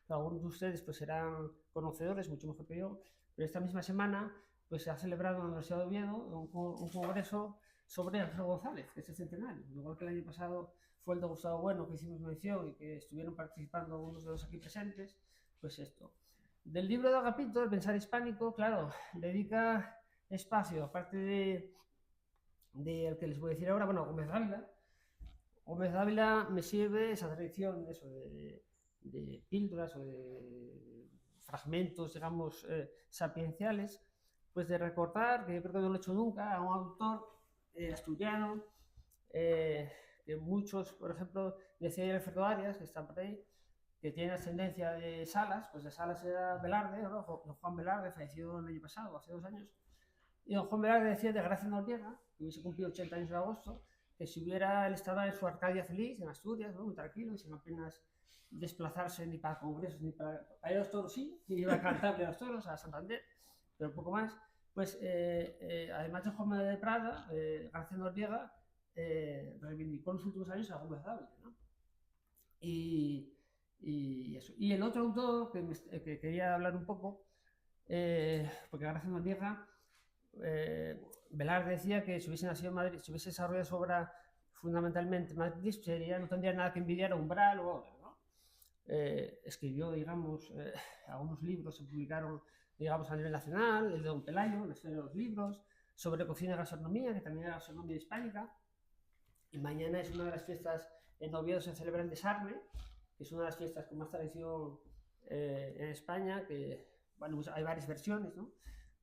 algunos de ustedes pues serán conocedores, mucho mejor que yo, pero esta misma semana pues se ha celebrado en la Universidad de Oviedo un congreso sobre Alfredo González, que es el centenario, igual que el año pasado fue el de Gustavo Bueno, que hicimos mención y que estuvieron participando algunos de los aquí presentes, pues esto. Del libro de Agapito, El pensar hispánico, claro, dedica espacio, aparte de que les voy a decir ahora, bueno, Gómez Dávila. Gómez Dávila me sirve esa tradición, eso, de píldoras o de fragmentos, digamos, sapienciales, pues de recordar, que yo creo que no lo he hecho nunca, a un autor asturiano, que muchos, por ejemplo, decía Alfredo Arias, que está por ahí, que tiene ascendencia de Salas, pues de Salas era Velarde, ¿no? Juan Velarde, falleció el año pasado, hace 2 años, y don Juan Velarde decía de Gracia Noriega, que hubiese cumplido 80 años de agosto, que si él estaba en su Arcadia feliz, en Asturias, ¿no? Muy tranquilo, y sin apenas desplazarse ni para congresos, ni para ir a los toros, sí, y iba a cantarle a los toros, a Santander, pero poco más. Pues además de Juan Manuel de Prada, García Noriega reivindicó en los últimos años a Gómez Dávila, ¿no? Y eso. Y el otro autor que quería hablar un poco, porque García Noriega, Velarde decía que si hubiese nacido en Madrid, si hubiese desarrollado su obra fundamentalmente en Madrid, no tendría nada que envidiar a Umbral o ahora, escribió, digamos, algunos libros se publicaron, digamos, a nivel nacional, el de Don Pelayo, la historia de los libros, sobre cocina y gastronomía, que también era gastronomía hispánica. Y mañana es una de las fiestas, en Oviedo se celebra el Desarme, que es una de las fiestas con más tradición en España, que, bueno, pues hay varias versiones, ¿no?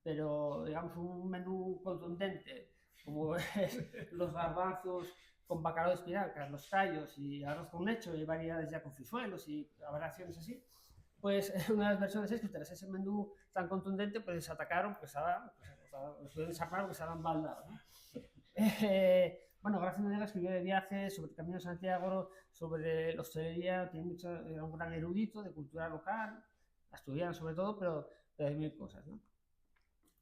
Pero, digamos, un menú contundente, como es los garbanzos con bacalao de espinacas, los callos y arroz con leche, y variedades ya con frisuelos y variaciones así, pues una de las versiones es que tras ese menú tan contundente, pues se atacaron, pues los pudieron desarmar porque estaban baldados, ¿no? Bueno, Gracia Noriega escribió de viajes, sobre el Camino de Santiago, sobre la hostelería, era un gran erudito de cultura local, asturiano sobre todo, pero hay mil cosas, ¿no?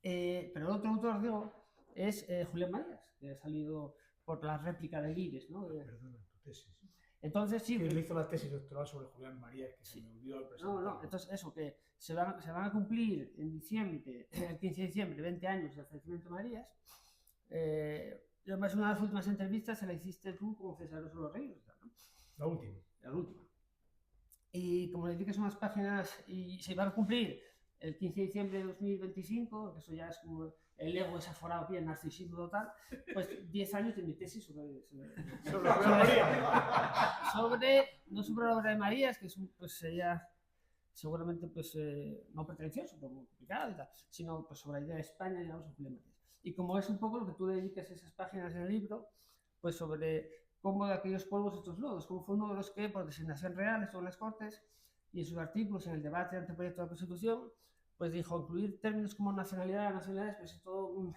Pero el otro autor, digo, es Julián Marías, que ha salido por la réplica del IBEX, ¿no? Perdona, tu tesis. Entonces, sí. Él hizo la tesis doctoral sobre Julián Marías, que sí. Se me olvidó el presentar. No, entonces eso, que se van a cumplir en diciembre, el 15 de diciembre, 20 años del fallecimiento de Marías. Además, una de las últimas entrevistas se la hiciste tú con César Osorio Reyes, ¿no? La última. La última. Y como le dije, son unas páginas y se van a cumplir el 15 de diciembre de 2025, que eso ya es como el ego desaforado aquí, el narcisismo total, pues 10 años de mi tesis sobre no sobre la obra de Marías, que es pues sería seguramente pues no pretencioso, pero muy complicado y tal, sino pues sobre la idea de España, digamos, en Julián Marías. Y como es un poco lo que tú dedicas a esas páginas en el libro, pues sobre cómo de aquellos polvos estos lodos, cómo fue uno de los que, por designación real, estuvo en las Cortes y en sus artículos en el debate ante el proyecto de la Constitución, pues dijo, incluir términos como nacionalidad, nacionalidades, pues es todo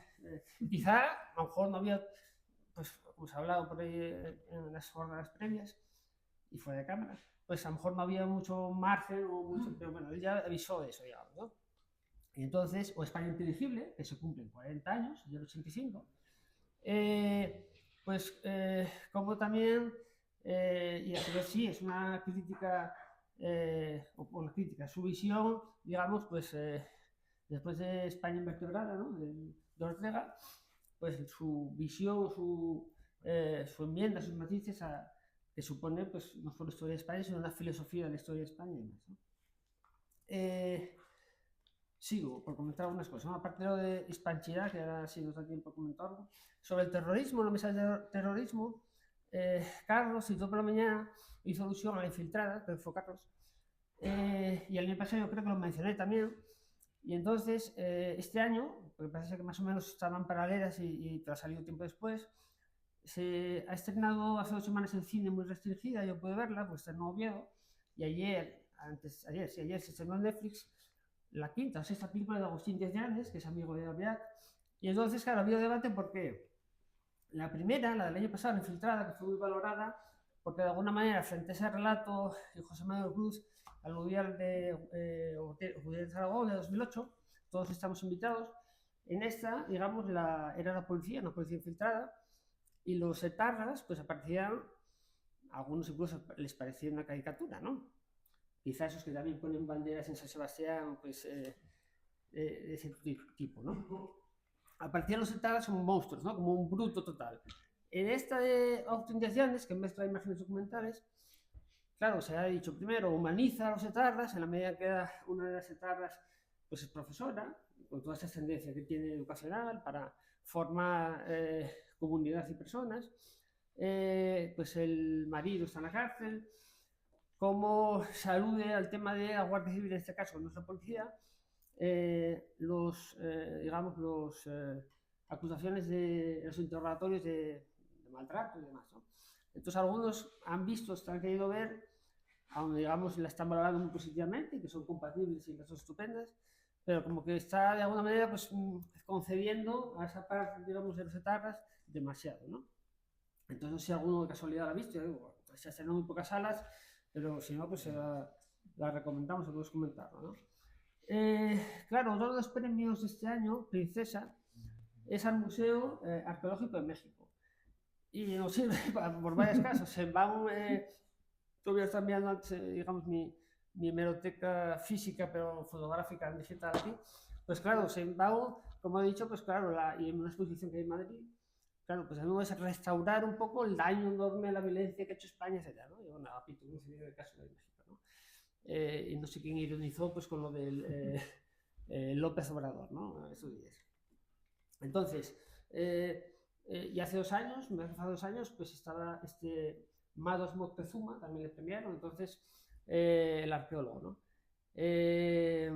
quizá, a lo mejor no había, pues como se ha hablado por ahí en las jornadas previas y fuera de cámara, pues a lo mejor no había mucho margen o mucho, pero bueno, él ya avisó de eso, digamos, ¿no? Y entonces, o España Inteligible, que se cumplen 40 años, yo el 85, pues como también, y a su vez sí, es una crítica, su visión, digamos, pues después de España Invertebrada, ¿no? de Ortega, pues su visión, su enmienda, sus matices, que supone pues no solo la historia de España, sino una filosofía de la historia de España y más, ¿no? Sigo por comentar algunas cosas, ¿no? Aparte de lo de hispanchidad, que ahora sí nos da tiempo a comentarlo, sobre el terrorismo, la mesa de terrorismo, Carlos citó por la mañana, hizo alusión a la infiltrada, que fue Carlos, y el año pasado yo creo que lo mencioné también, y entonces este año, porque parece que más o menos estaban paralelas y ha salido tiempo después, se ha estrenado hace 2 semanas en cine muy restringida, yo pude verla, pues estrenó Oviedo, y ayer se estrenó en Netflix la quinta o sexta película de Agustín Díaz Llanes, que es amigo de Alvear, y entonces, claro, ha habido debate porque la primera, la del año pasado, Infiltrada, que fue muy valorada, porque de alguna manera, frente a ese relato de José Manuel Cruz, aluvial de Aragón de 2008, todos estamos invitados, en esta, digamos, era la policía, una policía infiltrada, y los etarras, pues aparecían, algunos incluso les parecía una caricatura, ¿no? Quizás esos que también ponen banderas en San Sebastián, pues de ese tipo, ¿no? Aparecían los etarras como monstruos, ¿no? Como un bruto total. En esta de Autoindiaciones, que mezcla imágenes documentales, claro, se ha dicho primero, humaniza a los etarras, en la medida que una de las etarras pues es profesora, con toda esa ascendencia que tiene educacional para formar comunidad y personas, pues el marido está en la cárcel, cómo se alude al tema de la Guardia Civil, en este caso nuestra policía, digamos, acusaciones de los interrogatorios de maltrato y demás, ¿no? Entonces algunos han visto, han querido ver, aunque digamos la están valorando muy positivamente, que son compatibles y que son estupendas, pero como que está de alguna manera pues concediendo a esa parte, digamos, de los etarras demasiado, ¿no? Entonces no sé si alguno de casualidad la ha visto, digo, se ha estrenado muy pocas salas, pero si no, pues la recomendamos, podemos comentarlo, ¿no? Claro, uno de los premios de este año, Princesa, es al Museo Arqueológico de México. Y nos sirve por varios casos. En Baum, todavía están viendo antes, digamos, mi hemeroteca física, pero fotográfica en digital aquí. Pues claro, en Baum, como he dicho, pues claro, y en una exposición que hay en Madrid, claro, pues a mí es restaurar un poco el daño enorme, la violencia que ha hecho España, etc., ¿no? Y bueno, capítulo en el caso de México, ¿no? y no sé quién ironizó pues con lo del López Obrador, ¿no? Estos días. Entonces, y hace 2 años, pues estaba Mados Moctezuma, también le premiaron, entonces, el arqueólogo, ¿no? Es,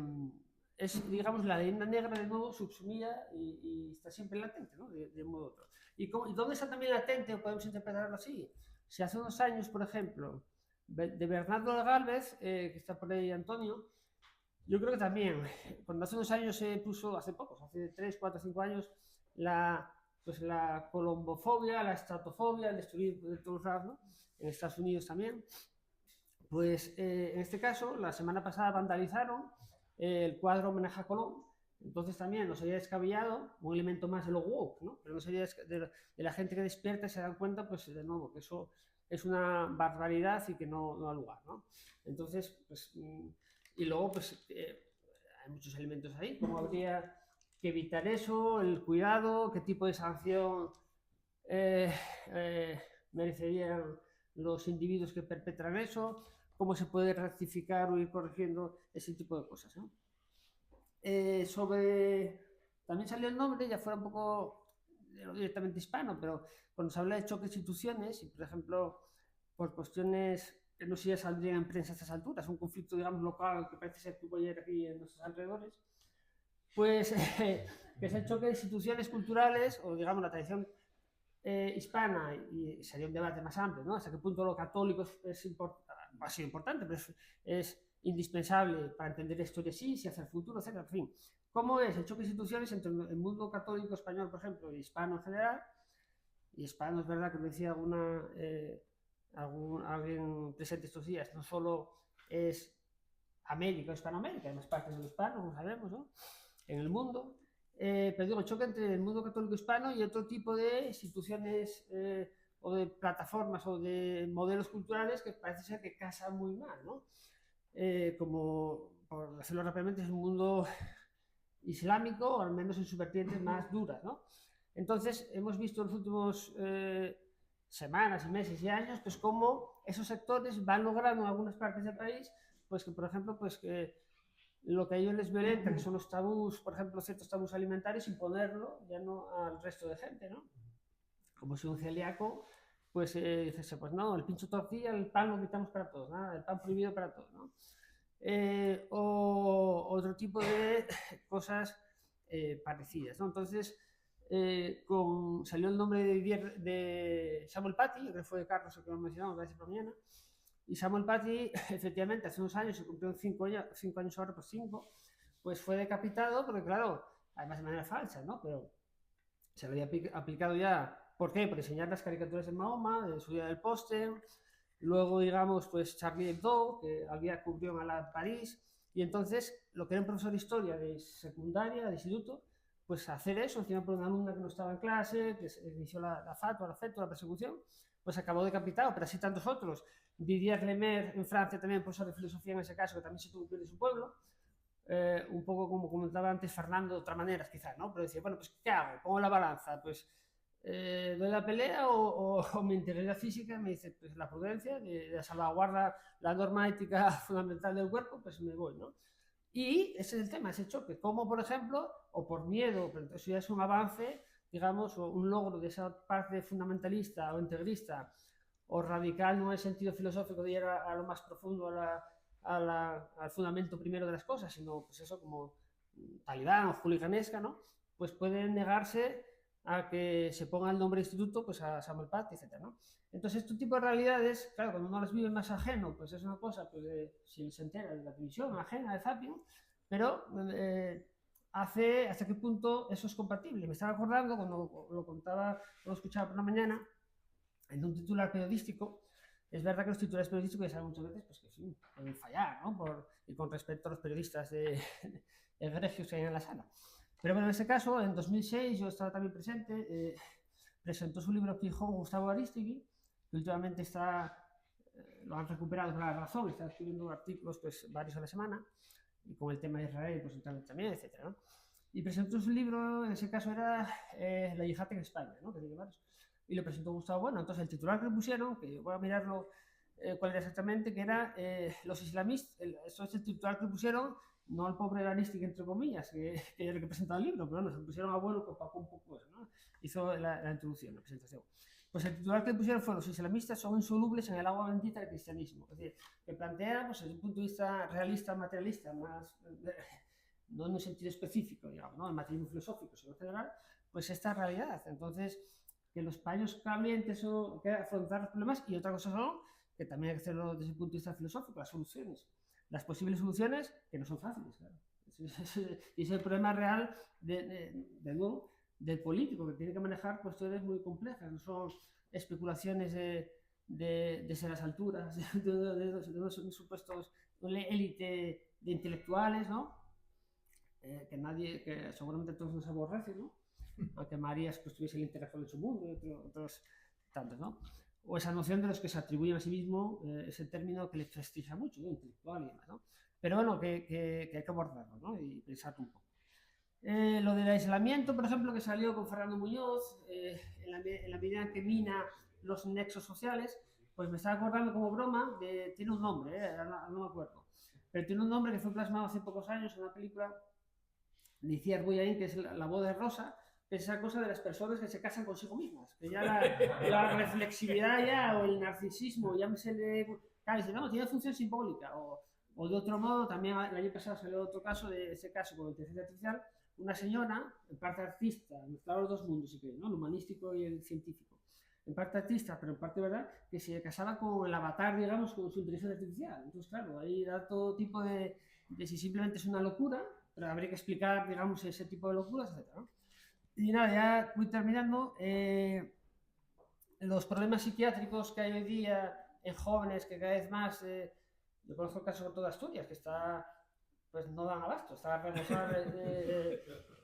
digamos, la leyenda negra de nuevo subsumida y está siempre latente, ¿no? De un modo u otro. ¿Y dónde está también latente, o podemos interpretarlo así? Si hace unos años, por ejemplo, de Bernardo de Gálvez, que está por ahí Antonio, yo creo que también, cuando hace unos años se puso, hace pocos, hace 3, 4, 5 años, pues la colombofobia, la estratofobia, el destruir de todos lados, ¿no? En Estados Unidos también. Pues en este caso, la semana pasada vandalizaron el cuadro homenaje a Colón. Entonces también no sería descabellado, un elemento más de lo woke, ¿no? Pero no sería de la gente que despierta y se dan cuenta, pues de nuevo, que eso es una barbaridad y que no ha lugar, ¿no? Entonces, pues, y luego, pues, hay muchos elementos ahí, cómo habría que evitar eso, el cuidado, qué tipo de sanción merecerían los individuos que perpetran eso, cómo se puede rectificar o ir corrigiendo ese tipo de cosas, ¿no? También salió el nombre, ya fuera un poco directamente hispano, pero cuando se habla de choque de instituciones, y por ejemplo, por cuestiones que no sé si ya saldrían en prensa a estas alturas, un conflicto, digamos, local que parece ser que hubo ayer aquí en nuestros alrededores, pues que es el choque de instituciones culturales, o digamos la tradición hispana, y sería un debate más amplio, ¿no? Hasta qué punto lo católico ha sido importante, pero es indispensable para entender la historia, sí, si hacia el futuro, etc. En fin, ¿cómo es el choque de instituciones entre el mundo católico español, por ejemplo, y hispano en general? Y hispano es verdad que lo decía alguien presente estos días, no solo es América o Hispanoamérica, hay más partes de lo hispano, como sabemos, ¿no? En el mundo. Pero digo, el choque entre el mundo católico hispano y otro tipo de instituciones o de plataformas o de modelos culturales que parece ser que casan muy mal, ¿no? Como, por decirlo rápidamente, es un mundo islámico, o al menos en sus vertientes más duras, ¿no? Entonces, hemos visto en los últimos semanas y meses y años, pues cómo esos sectores van logrando en algunas partes del país, pues que, por ejemplo, pues que lo que a ellos les violenta, que son los tabús, por ejemplo, ciertos tabús alimentarios, imponerlo ya no al resto de gente, ¿no? Como si un celíaco, pues dice, pues no, el pincho tortilla, el pan lo quitamos para todos, ¿no? El pan prohibido para todos, ¿no? O otro tipo de cosas parecidas, ¿no? Entonces, salió el nombre de Samuel Paty, que fue Carlos el que lo mencionamos la mañana, y Samuel Paty, efectivamente, hace unos años, se cumplieron 5 años ahora, pues 5, pues fue decapitado, porque claro, además de manera falsa, ¿no? Pero se le había aplicado ya, ¿por qué? Por diseñar las caricaturas de Mahoma, de su día del póster, luego, digamos, pues Charlie Hebdo, que había cubrió a la París, y entonces, lo que era un profesor de historia de secundaria, de instituto, pues hacer eso, encima por una alumna que no estaba en clase, que inició la fatua, la persecución, pues acabó decapitado, pero así tantos otros. Didier Lemaire en Francia, también profesor de filosofía en ese caso, que también se tuvo que ir de su pueblo, un poco como comentaba antes Fernando, de otras maneras quizás, ¿no? Pero decía, bueno, pues ¿qué hago? Pongo la balanza, pues doy la pelea o mi integridad física, me dice, pues la prudencia, de salvaguarda la norma ética fundamental del cuerpo, pues me voy, ¿no? Y ese es el tema, ese choque, como por ejemplo, o por miedo, pero eso ya es un avance, digamos, o un logro de esa parte fundamentalista o integrista, o radical, no en el sentido filosófico de ir a lo más profundo, al fundamento primero de las cosas, sino pues eso como talibán o juliganesca, ¿no? Pues pueden negarse a que se ponga el nombre de instituto, pues a Samuel Paty, etc., ¿no? Entonces, este tipo de realidades, claro, cuando uno las vive más ajeno, pues es una cosa, pues si se entera de la televisión, ajena, de zapping, pero hasta qué punto eso es compatible. Me estaba acordando, cuando lo contaba, lo escuchaba por la mañana, en un titular periodístico. Es verdad que los titulares periodísticos ya saben muchas veces pues, que sí, pueden fallar, ¿no? Y con respecto a los periodistas egregios que hay en la sala. Pero bueno, en ese caso, en 2006, yo estaba también presente, presentó su libro Gijón Gustavo Arístegui, que últimamente lo han recuperado por La Razón, está escribiendo artículos pues, varios a la semana, y con el tema de Israel pues, también, etc., ¿no? Y presentó su libro, en ese caso era La Yihad en España, ¿no? Que tiene varios. Y lo presentó Gustavo Bueno. Entonces el titular que le pusieron, que voy a mirarlo cuál era exactamente, que era los islamistas, eso es el titular que pusieron, no al pobre Eranistic, entre comillas, que es el que presenta el libro, pero bueno, se pusieron a Bueno, que opacó un poco eso, ¿no? Hizo la introducción, la presentación. Pues el titular que pusieron fue: los islamistas son insolubles en el agua bendita del cristianismo. Es decir, que plantea, pues, desde un punto de vista realista, materialista, más, no en un sentido específico, digamos, ¿no? En materialismo filosófico, sino en general, pues esta realidad. Entonces, que los paños calientes o que afrontar los problemas, y otra cosa son que también hay que hacerlo desde el punto de vista filosófico, las soluciones, las posibles soluciones, que no son fáciles, claro. Y es el problema real del político, que tiene que manejar cuestiones muy complejas, no son especulaciones desde las alturas, de unos supuestos élite de intelectuales, ¿no? Que seguramente todos nos aborrecen, ¿no? Aunque Marías pues tuviese el intelectual en su mundo y otros tantos, ¿no? O esa noción de los que se atribuyen a sí mismo ese término que les prestigia mucho, ¿no? Intelectual y demás, ¿no? Pero bueno, que hay que abordarlo, ¿no? Y pensar un poco. Lo del aislamiento, por ejemplo, que salió con Fernando Muñoz, en la medida en que mina los nexos sociales, pues me estaba acordando como broma, tiene un nombre, no me acuerdo, pero tiene un nombre que fue plasmado hace pocos años en una película de Iciar Boyain, que es La boda de Rosa, que es esa cosa de las personas que se casan consigo mismas, que ya la reflexividad ya, o el narcisismo, llámesele, no, tiene función simbólica, o de otro modo, también el año pasado salió otro caso, de ese caso con la inteligencia artificial, una señora, en parte artista, mezclaba los dos mundos, si queréis, ¿no? El humanístico y el científico, en parte artista, pero en parte verdad, que se casaba con el avatar, digamos, con su inteligencia artificial. Entonces, claro, ahí da todo tipo de si simplemente es una locura, pero habría que explicar, digamos, ese tipo de locuras, etc., ¿no? Y nada, ya voy terminando. Los problemas psiquiátricos que hay hoy día en jóvenes, que cada vez más, yo conozco el caso de toda Asturias, que está, pues no dan abasto, está a rebosar,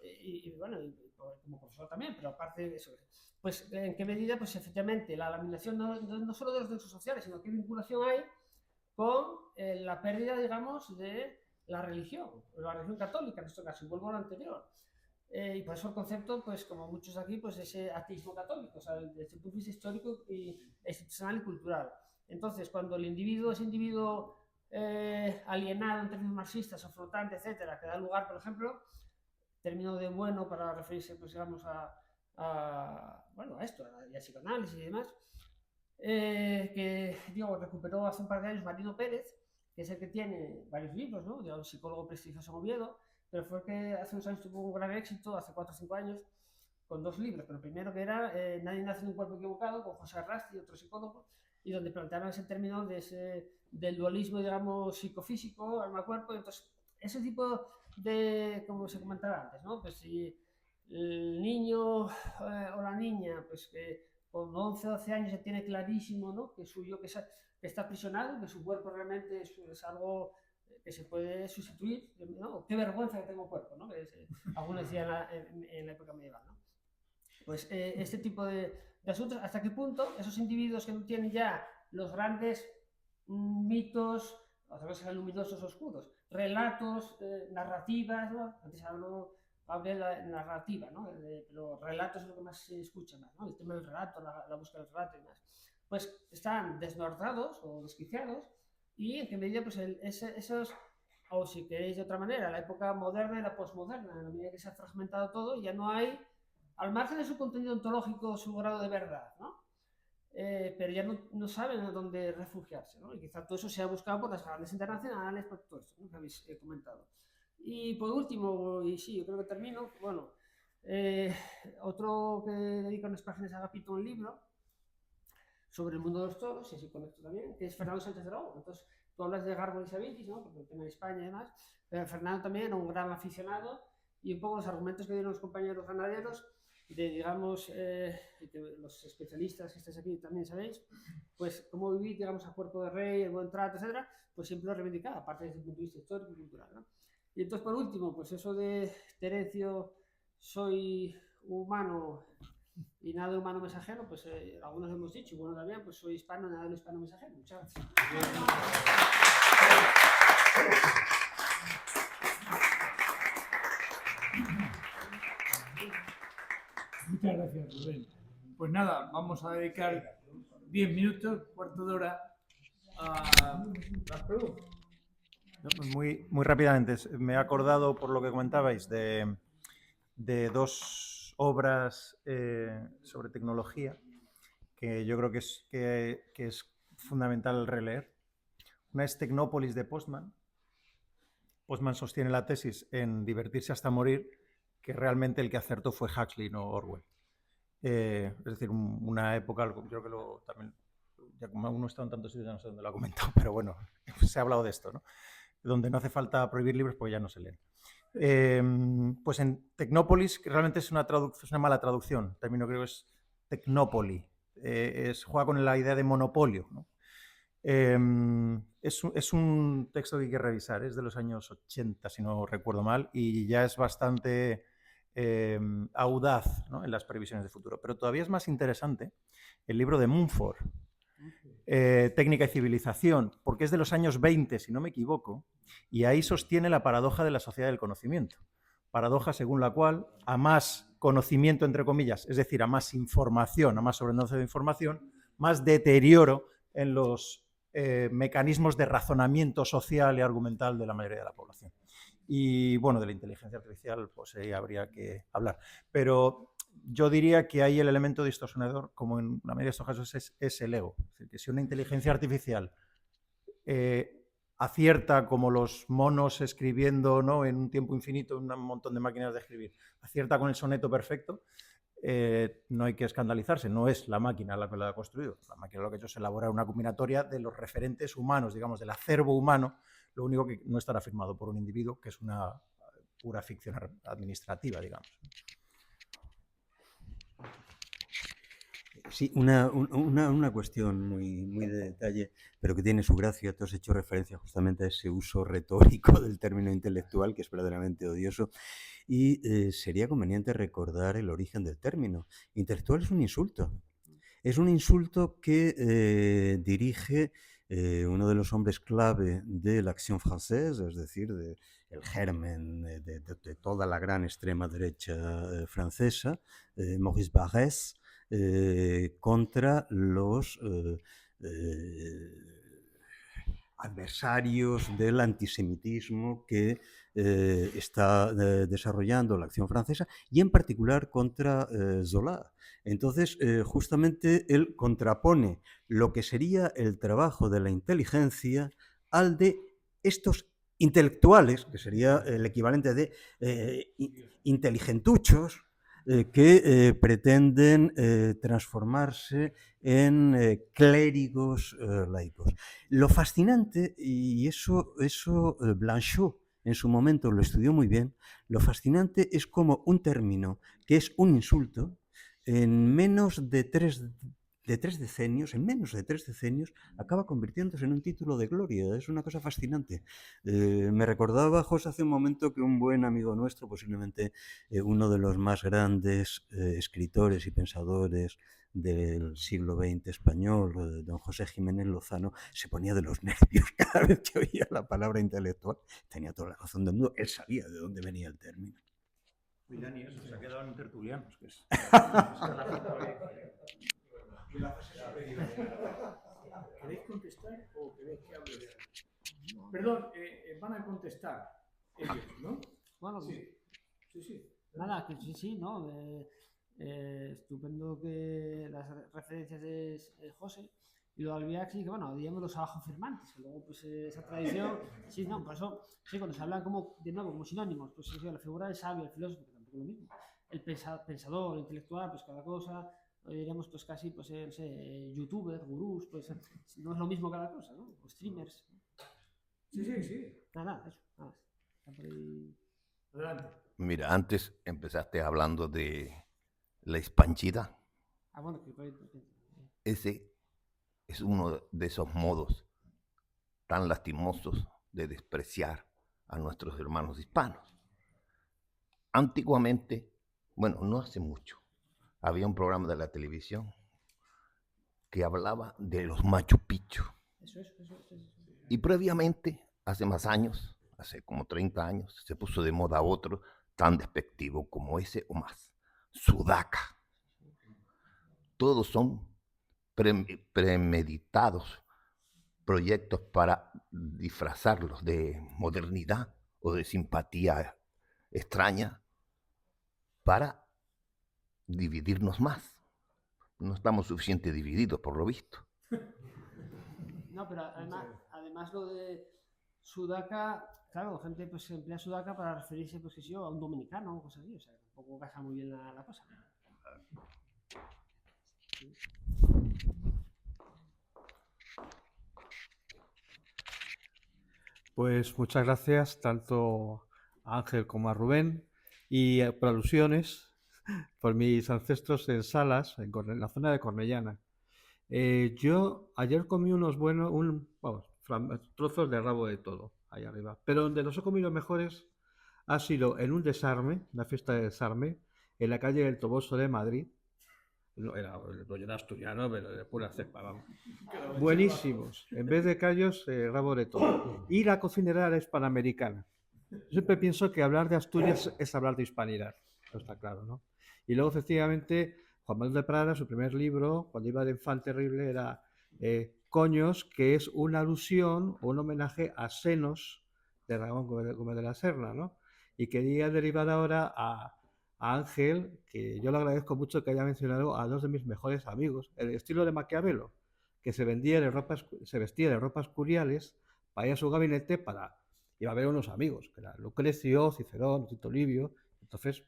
y bueno, como profesor también, pero aparte de eso, pues en qué medida, pues efectivamente, la laminación no solo de los derechos sociales, sino qué vinculación hay con la pérdida, digamos, de la religión católica, en este caso, y vuelvo a lo anterior. Y por eso el concepto, pues como muchos aquí, pues ese ateísmo católico, o sea, desde el punto de vista histórico y institucional y cultural. Entonces, cuando el individuo es individuo alienado en términos marxistas o flotante, etcétera, que da lugar, por ejemplo, término de bueno para referirse, pues digamos, bueno, a esto, a psicoanálisis y demás, que, digo, recuperó hace un par de años Marino Pérez, que es el que tiene varios libros, ¿no? De un psicólogo prestigioso en Oviedo, pero fue que hace unos años tuvo un gran éxito, hace 4 o 5 años, con 2 libros. Pero el primero, que era Nadie nace en un cuerpo equivocado, con José Arrasti y otro psicólogo, y donde planteaban ese término del dualismo, digamos, psicofísico, alma-cuerpo. Entonces, ese tipo de, como se comentaba antes, ¿no? Pues si el niño o la niña, pues que con 11 o 12 años se tiene clarísimo, ¿no? Que su yo que está aprisionado, que su cuerpo realmente es algo que se puede sustituir, ¿no? Qué vergüenza que tengo cuerpo, ¿no? Algunos decían en la época medieval, ¿no? Pues este tipo de asuntos, ¿hasta qué punto esos individuos que no tienen ya los grandes mitos, a través de luminosos oscuros, relatos, narrativas, ¿no? Antes habló de la narrativa, ¿no? Pero relatos es lo que más se escucha más, ¿no? El tema del relato, la búsqueda del relato y demás. Pues están desnortados o desquiciados, y en qué medida, pues esos, o si queréis de otra manera, la época moderna y la posmoderna, en la medida que se ha fragmentado todo, ya no hay, al margen de su contenido ontológico, su grado de verdad, ¿no? Pero ya no saben a dónde refugiarse, ¿no? Y quizá todo eso se ha buscado por las grandes internacionales, por todo esto, ¿no? Que habéis comentado. Y por último, y sí, yo creo que termino, bueno, otro que dedica unas páginas a Agapito, un libro sobre el mundo de los toros, y así conecto también, que es Fernando Sánchez Dragó. Entonces, tú hablas de Gárgoles y Avincis, ¿no? Porque el tema de España y demás, pero Fernando también era un gran aficionado, y un poco los argumentos que dieron los compañeros ganaderos, digamos, que los especialistas que estáis aquí también sabéis, pues cómo vivir, digamos, a cuerpo de rey, el buen trato, etcétera, pues siempre lo reivindicaba, aparte desde el punto de vista histórico y cultural, ¿no? Y entonces, por último, pues eso de Terencio, soy humano y nada de humano mensajero, pues algunos hemos dicho, y bueno también, pues soy hispano, nada de hispano mensajero. Muchas gracias. Muchas gracias, Rubén. Pues nada, vamos a dedicar 10 minutos, cuarto de hora, a las preguntas. No, pues muy rápidamente, me he acordado por lo que comentabais de dos obras sobre tecnología que yo creo que es fundamental releer. Una es Tecnópolis de Postman. Postman sostiene la tesis en Divertirse hasta morir, que realmente el que acertó fue Huxley, no Orwell. Es decir, una época, yo creo que también, ya como uno está en tantos sitios, ya no sé dónde lo ha comentado, pero bueno, se ha hablado de esto, ¿no? Donde no hace falta prohibir libros porque ya no se leen. Pues en Tecnópolis, que realmente es una mala traducción, el término griego es Tecnópoli, juega con la idea de monopolio, ¿no? Es un texto que hay que revisar, es de los años 80, si no recuerdo mal, y ya es bastante audaz, ¿no?, en las previsiones de futuro. Pero todavía es más interesante el libro de Mumford, Técnica y civilización, porque es de los años 20, si no me equivoco, y ahí sostiene la paradoja de la sociedad del conocimiento. Paradoja según la cual a más conocimiento, entre comillas, es decir, a más información, a más sobredosis de información, más deterioro en los mecanismos de razonamiento social y argumental de la mayoría de la población. Y bueno, de la inteligencia artificial pues ahí habría que hablar. Pero yo diría que ahí el elemento distorsionador, como en la mayoría de estos casos, es el ego. Es decir, que si una inteligencia artificial acierta como los monos escribiendo, ¿no?, en un tiempo infinito, un montón de máquinas de escribir, acierta con el soneto perfecto, no hay que escandalizarse, no es la máquina la que lo ha construido. La máquina lo que ha hecho es elaborar una combinatoria de los referentes humanos, digamos, del acervo humano, lo único que no estará firmado por un individuo, que es una pura ficción administrativa, digamos. Sí, una cuestión muy de detalle, pero que tiene su gracia. Tú has hecho referencia justamente a ese uso retórico del término intelectual, que es verdaderamente odioso, y sería conveniente recordar el origen del término. Intelectual es un insulto. Es un insulto que dirige uno de los hombres clave de la Acción Française, es decir, el germen de toda la gran extrema derecha francesa, Maurice Barrès, contra los adversarios del antisemitismo que está desarrollando la Acción Francesa, y en particular contra Zola. Entonces, justamente él contrapone lo que sería el trabajo de la inteligencia al de estos intelectuales, que sería el equivalente de inteligentuchos, que pretenden transformarse en clérigos laicos. Lo fascinante, y eso Blanchot en su momento lo estudió muy bien, lo fascinante es como un término que es un insulto, en menos de tres decenios, acaba convirtiéndose en un título de gloria. Es una cosa fascinante. Me recordaba, José, hace un momento que un buen amigo nuestro, posiblemente uno de los más grandes escritores y pensadores del siglo XX español, don José Jiménez Lozano, se ponía de los nervios cada vez que oía la palabra intelectual. Tenía toda la razón del mundo, él sabía de dónde venía el término. Y Dani, eso se ha quedado en tertulianos, que es... ¿Queréis contestar o queréis que hable de algo? Perdón, van a contestar ellos, ¿no? Bueno, Sí. nada, que sí, ¿no? Estupendo que las referencias de José. Y lo del Huxley, que bueno, digamos los abajo firmantes, que luego pues esa tradición, sí, no, por eso, sí, cuando se hablan como, de nuevo, como sinónimos, pues sí, la figura del sabio, el filósofo, que tampoco es lo mismo, el pensador, el intelectual, pues cada cosa, diríamos pues casi, pues no sé, youtubers, gurús, pues no es lo mismo cada cosa, ¿no? O streamers. Sí. Nada, eso, nada. Adelante. Mira, antes empezaste hablando de la hispanchidad. Bueno, Ese es uno de esos modos tan lastimosos de despreciar a nuestros hermanos hispanos. Antiguamente, bueno, no hace mucho, había un programa de la televisión que hablaba de los Machu Picchu. Eso. Y previamente, hace más años, hace como 30 años, se puso de moda otro tan despectivo como ese o más, Sudaca. Todos son premeditados proyectos para disfrazarlos de modernidad o de simpatía extraña para dividirnos más. No estamos suficientemente divididos, por lo visto. No, pero además lo de sudaca, claro, gente pues emplea sudaca para referirse, pues qué sé yo, a un dominicano o cosas así, o sea, tampoco casa muy bien la cosa. Pues muchas gracias tanto a Ángel como a Rubén y por alusiones por mis ancestros en Salas, en la zona de Cornellana. Yo ayer comí unos buenos, trozos de rabo de todo, ahí arriba. Pero donde los he comido mejores ha sido en un desarme, una fiesta de desarme, en la calle del Toboso de Madrid. No, era el rollo de asturiano, pero de pura cepa, vamos. Buenísimos. En vez de callos, rabo de todo. Y la cocinera era hispanoamericana. Yo siempre pienso que hablar de Asturias es hablar de hispanidad. Eso está claro, ¿no? Y luego, efectivamente, Juan Manuel de Prada, su primer libro, cuando iba de infante terrible, era Coños, que es una alusión o un homenaje a Senos de Ramón Gómez de la Serna, ¿no? Y quería derivar ahora a Ángel, que yo le agradezco mucho que haya mencionado a dos de mis mejores amigos, el estilo de Maquiavelo, que se vestía de ropas curiales para ir a su gabinete para iba a ver unos amigos, que eran Lucrecio, Cicerón, Tito Livio. Entonces,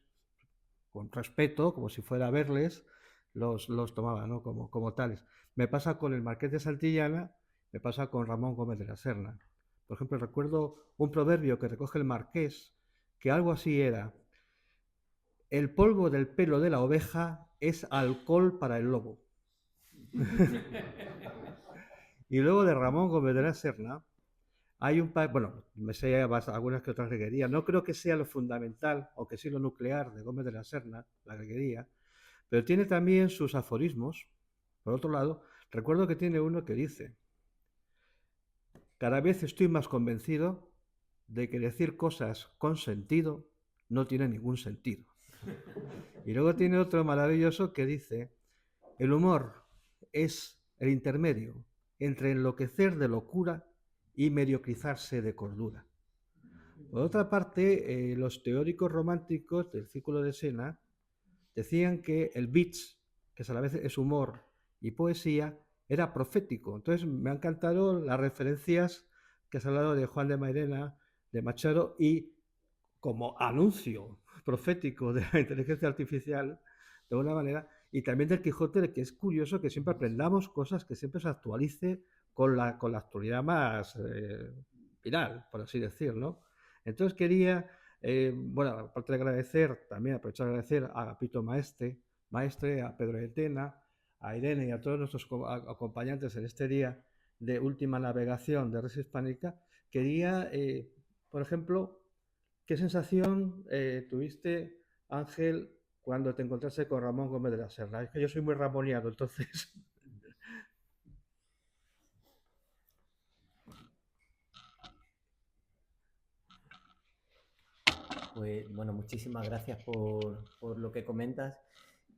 con respeto, como si fuera a verles, los tomaba, ¿no? como tales. Me pasa con el Marqués de Santillana, me pasa con Ramón Gómez de la Serna. Por ejemplo, recuerdo un proverbio que recoge el Marqués, que algo así era: el polvo del pelo de la oveja es alcohol para el lobo. Y luego de Ramón Gómez de la Serna, hay un par, bueno, me sé algunas que otras greguerías. No creo que sea lo fundamental, o que sí lo nuclear de Gómez de la Serna, la greguería, pero tiene también sus aforismos. Por otro lado, recuerdo que tiene uno que dice: cada vez estoy más convencido de que decir cosas con sentido no tiene ningún sentido. Y luego tiene otro maravilloso que dice: el humor es el intermedio entre enloquecer de locura y mediocrizarse de cordura. Por otra parte, los teóricos románticos del Círculo de Sena decían que el bitch, que a la vez es humor y poesía, era profético. Entonces me han encantado las referencias que has hablado de Juan de Mairena, de Machado, y como anuncio profético de la inteligencia artificial, de alguna manera, y también del Quijote, que es curioso que siempre aprendamos cosas, que siempre se actualice con la actualidad más viral, por así decirlo, ¿no? Entonces quería, bueno, aparte de agradecer, también aprovechar de agradecer a Agapito Maestre, a Pedro de Tena, a Irene y a todos nuestros acompañantes en este día de última navegación de Res Hispánica. Quería, por ejemplo, ¿qué sensación tuviste, Ángel, cuando te encontraste con Ramón Gómez de la Serna? Es que yo soy muy ramoniano, entonces... Pues bueno, muchísimas gracias por lo que comentas.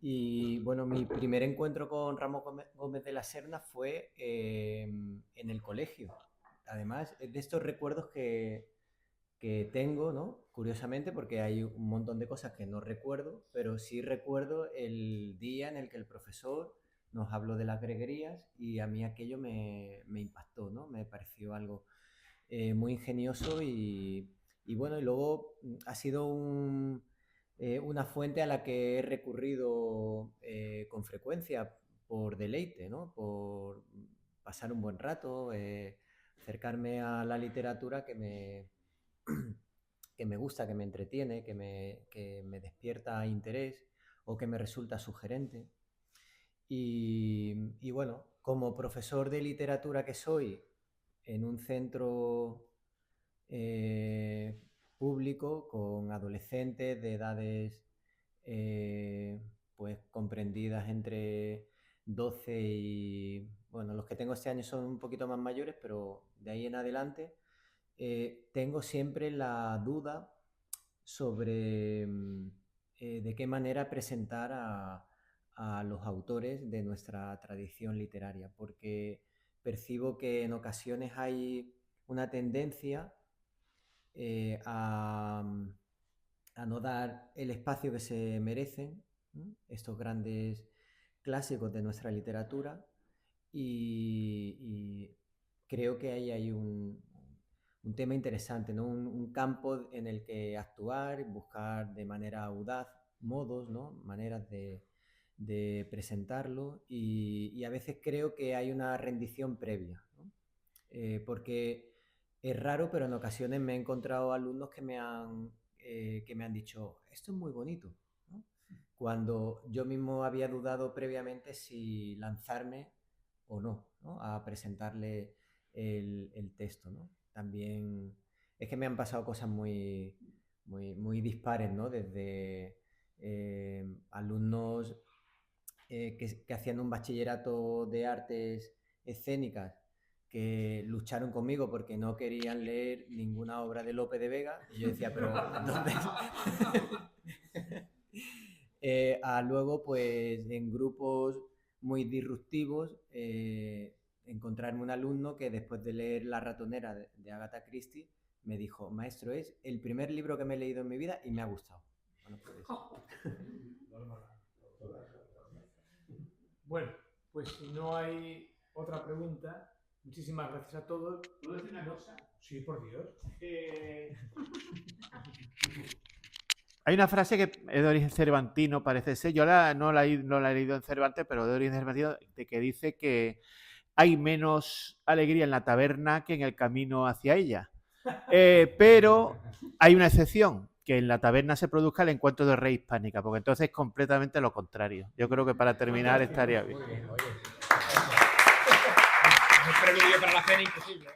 Y bueno, mi primer encuentro con Ramón Gómez de la Serna fue en el colegio. Además, es de estos recuerdos que tengo, ¿no? Curiosamente, porque hay un montón de cosas que no recuerdo, pero sí recuerdo el día en el que el profesor nos habló de las greguerías y a mí aquello me impactó, ¿no? Me pareció algo muy ingenioso y bueno, y luego ha sido una fuente a la que he recurrido con frecuencia por deleite, ¿no? Por pasar un buen rato, acercarme a la literatura que me gusta, que me entretiene, que me despierta interés o que me resulta sugerente. Y bueno, como profesor de literatura que soy en un centro público con adolescentes de edades pues comprendidas entre 12 y... Bueno, los que tengo este año son un poquito más mayores, pero de ahí en adelante tengo siempre la duda sobre de qué manera presentar a los autores de nuestra tradición literaria, porque percibo que en ocasiones hay una tendencia a no dar el espacio que se merecen, ¿no?, estos grandes clásicos de nuestra literatura, y creo que ahí hay un tema interesante, ¿no? Un campo en el que actuar, buscar de manera audaz modos, ¿no?, maneras de presentarlo, y a veces creo que hay una rendición previa, ¿no? Porque es raro, pero en ocasiones me he encontrado alumnos que me han dicho, esto es muy bonito, ¿no?, cuando yo mismo había dudado previamente si lanzarme o no, ¿no?, a presentarle el texto, ¿no? También es que me han pasado cosas muy dispares, ¿no? Desde alumnos que hacían un bachillerato de artes escénicas, que lucharon conmigo porque no querían leer ninguna obra de Lope de Vega, y yo decía, pero entonces... a luego, pues, en grupos muy disruptivos, encontrarme un alumno que después de leer La ratonera de Agatha Christie me dijo, maestro, es el primer libro que me he leído en mi vida y me ha gustado. Bueno, Bueno, pues si no hay otra pregunta, muchísimas gracias a todos. ¿Puedo decir una cosa? Sí, por Dios. Hay una frase que es de origen cervantino, parece ser. Yo no la he leído en Cervantes, pero de origen cervantino, de que dice que hay menos alegría en la taberna que en el camino hacia ella. Pero hay una excepción, que en la taberna se produzca el encuentro de Rey Hispánica, porque entonces es completamente lo contrario. Yo creo que para terminar estaría bien. Un prelud para la cena imposible.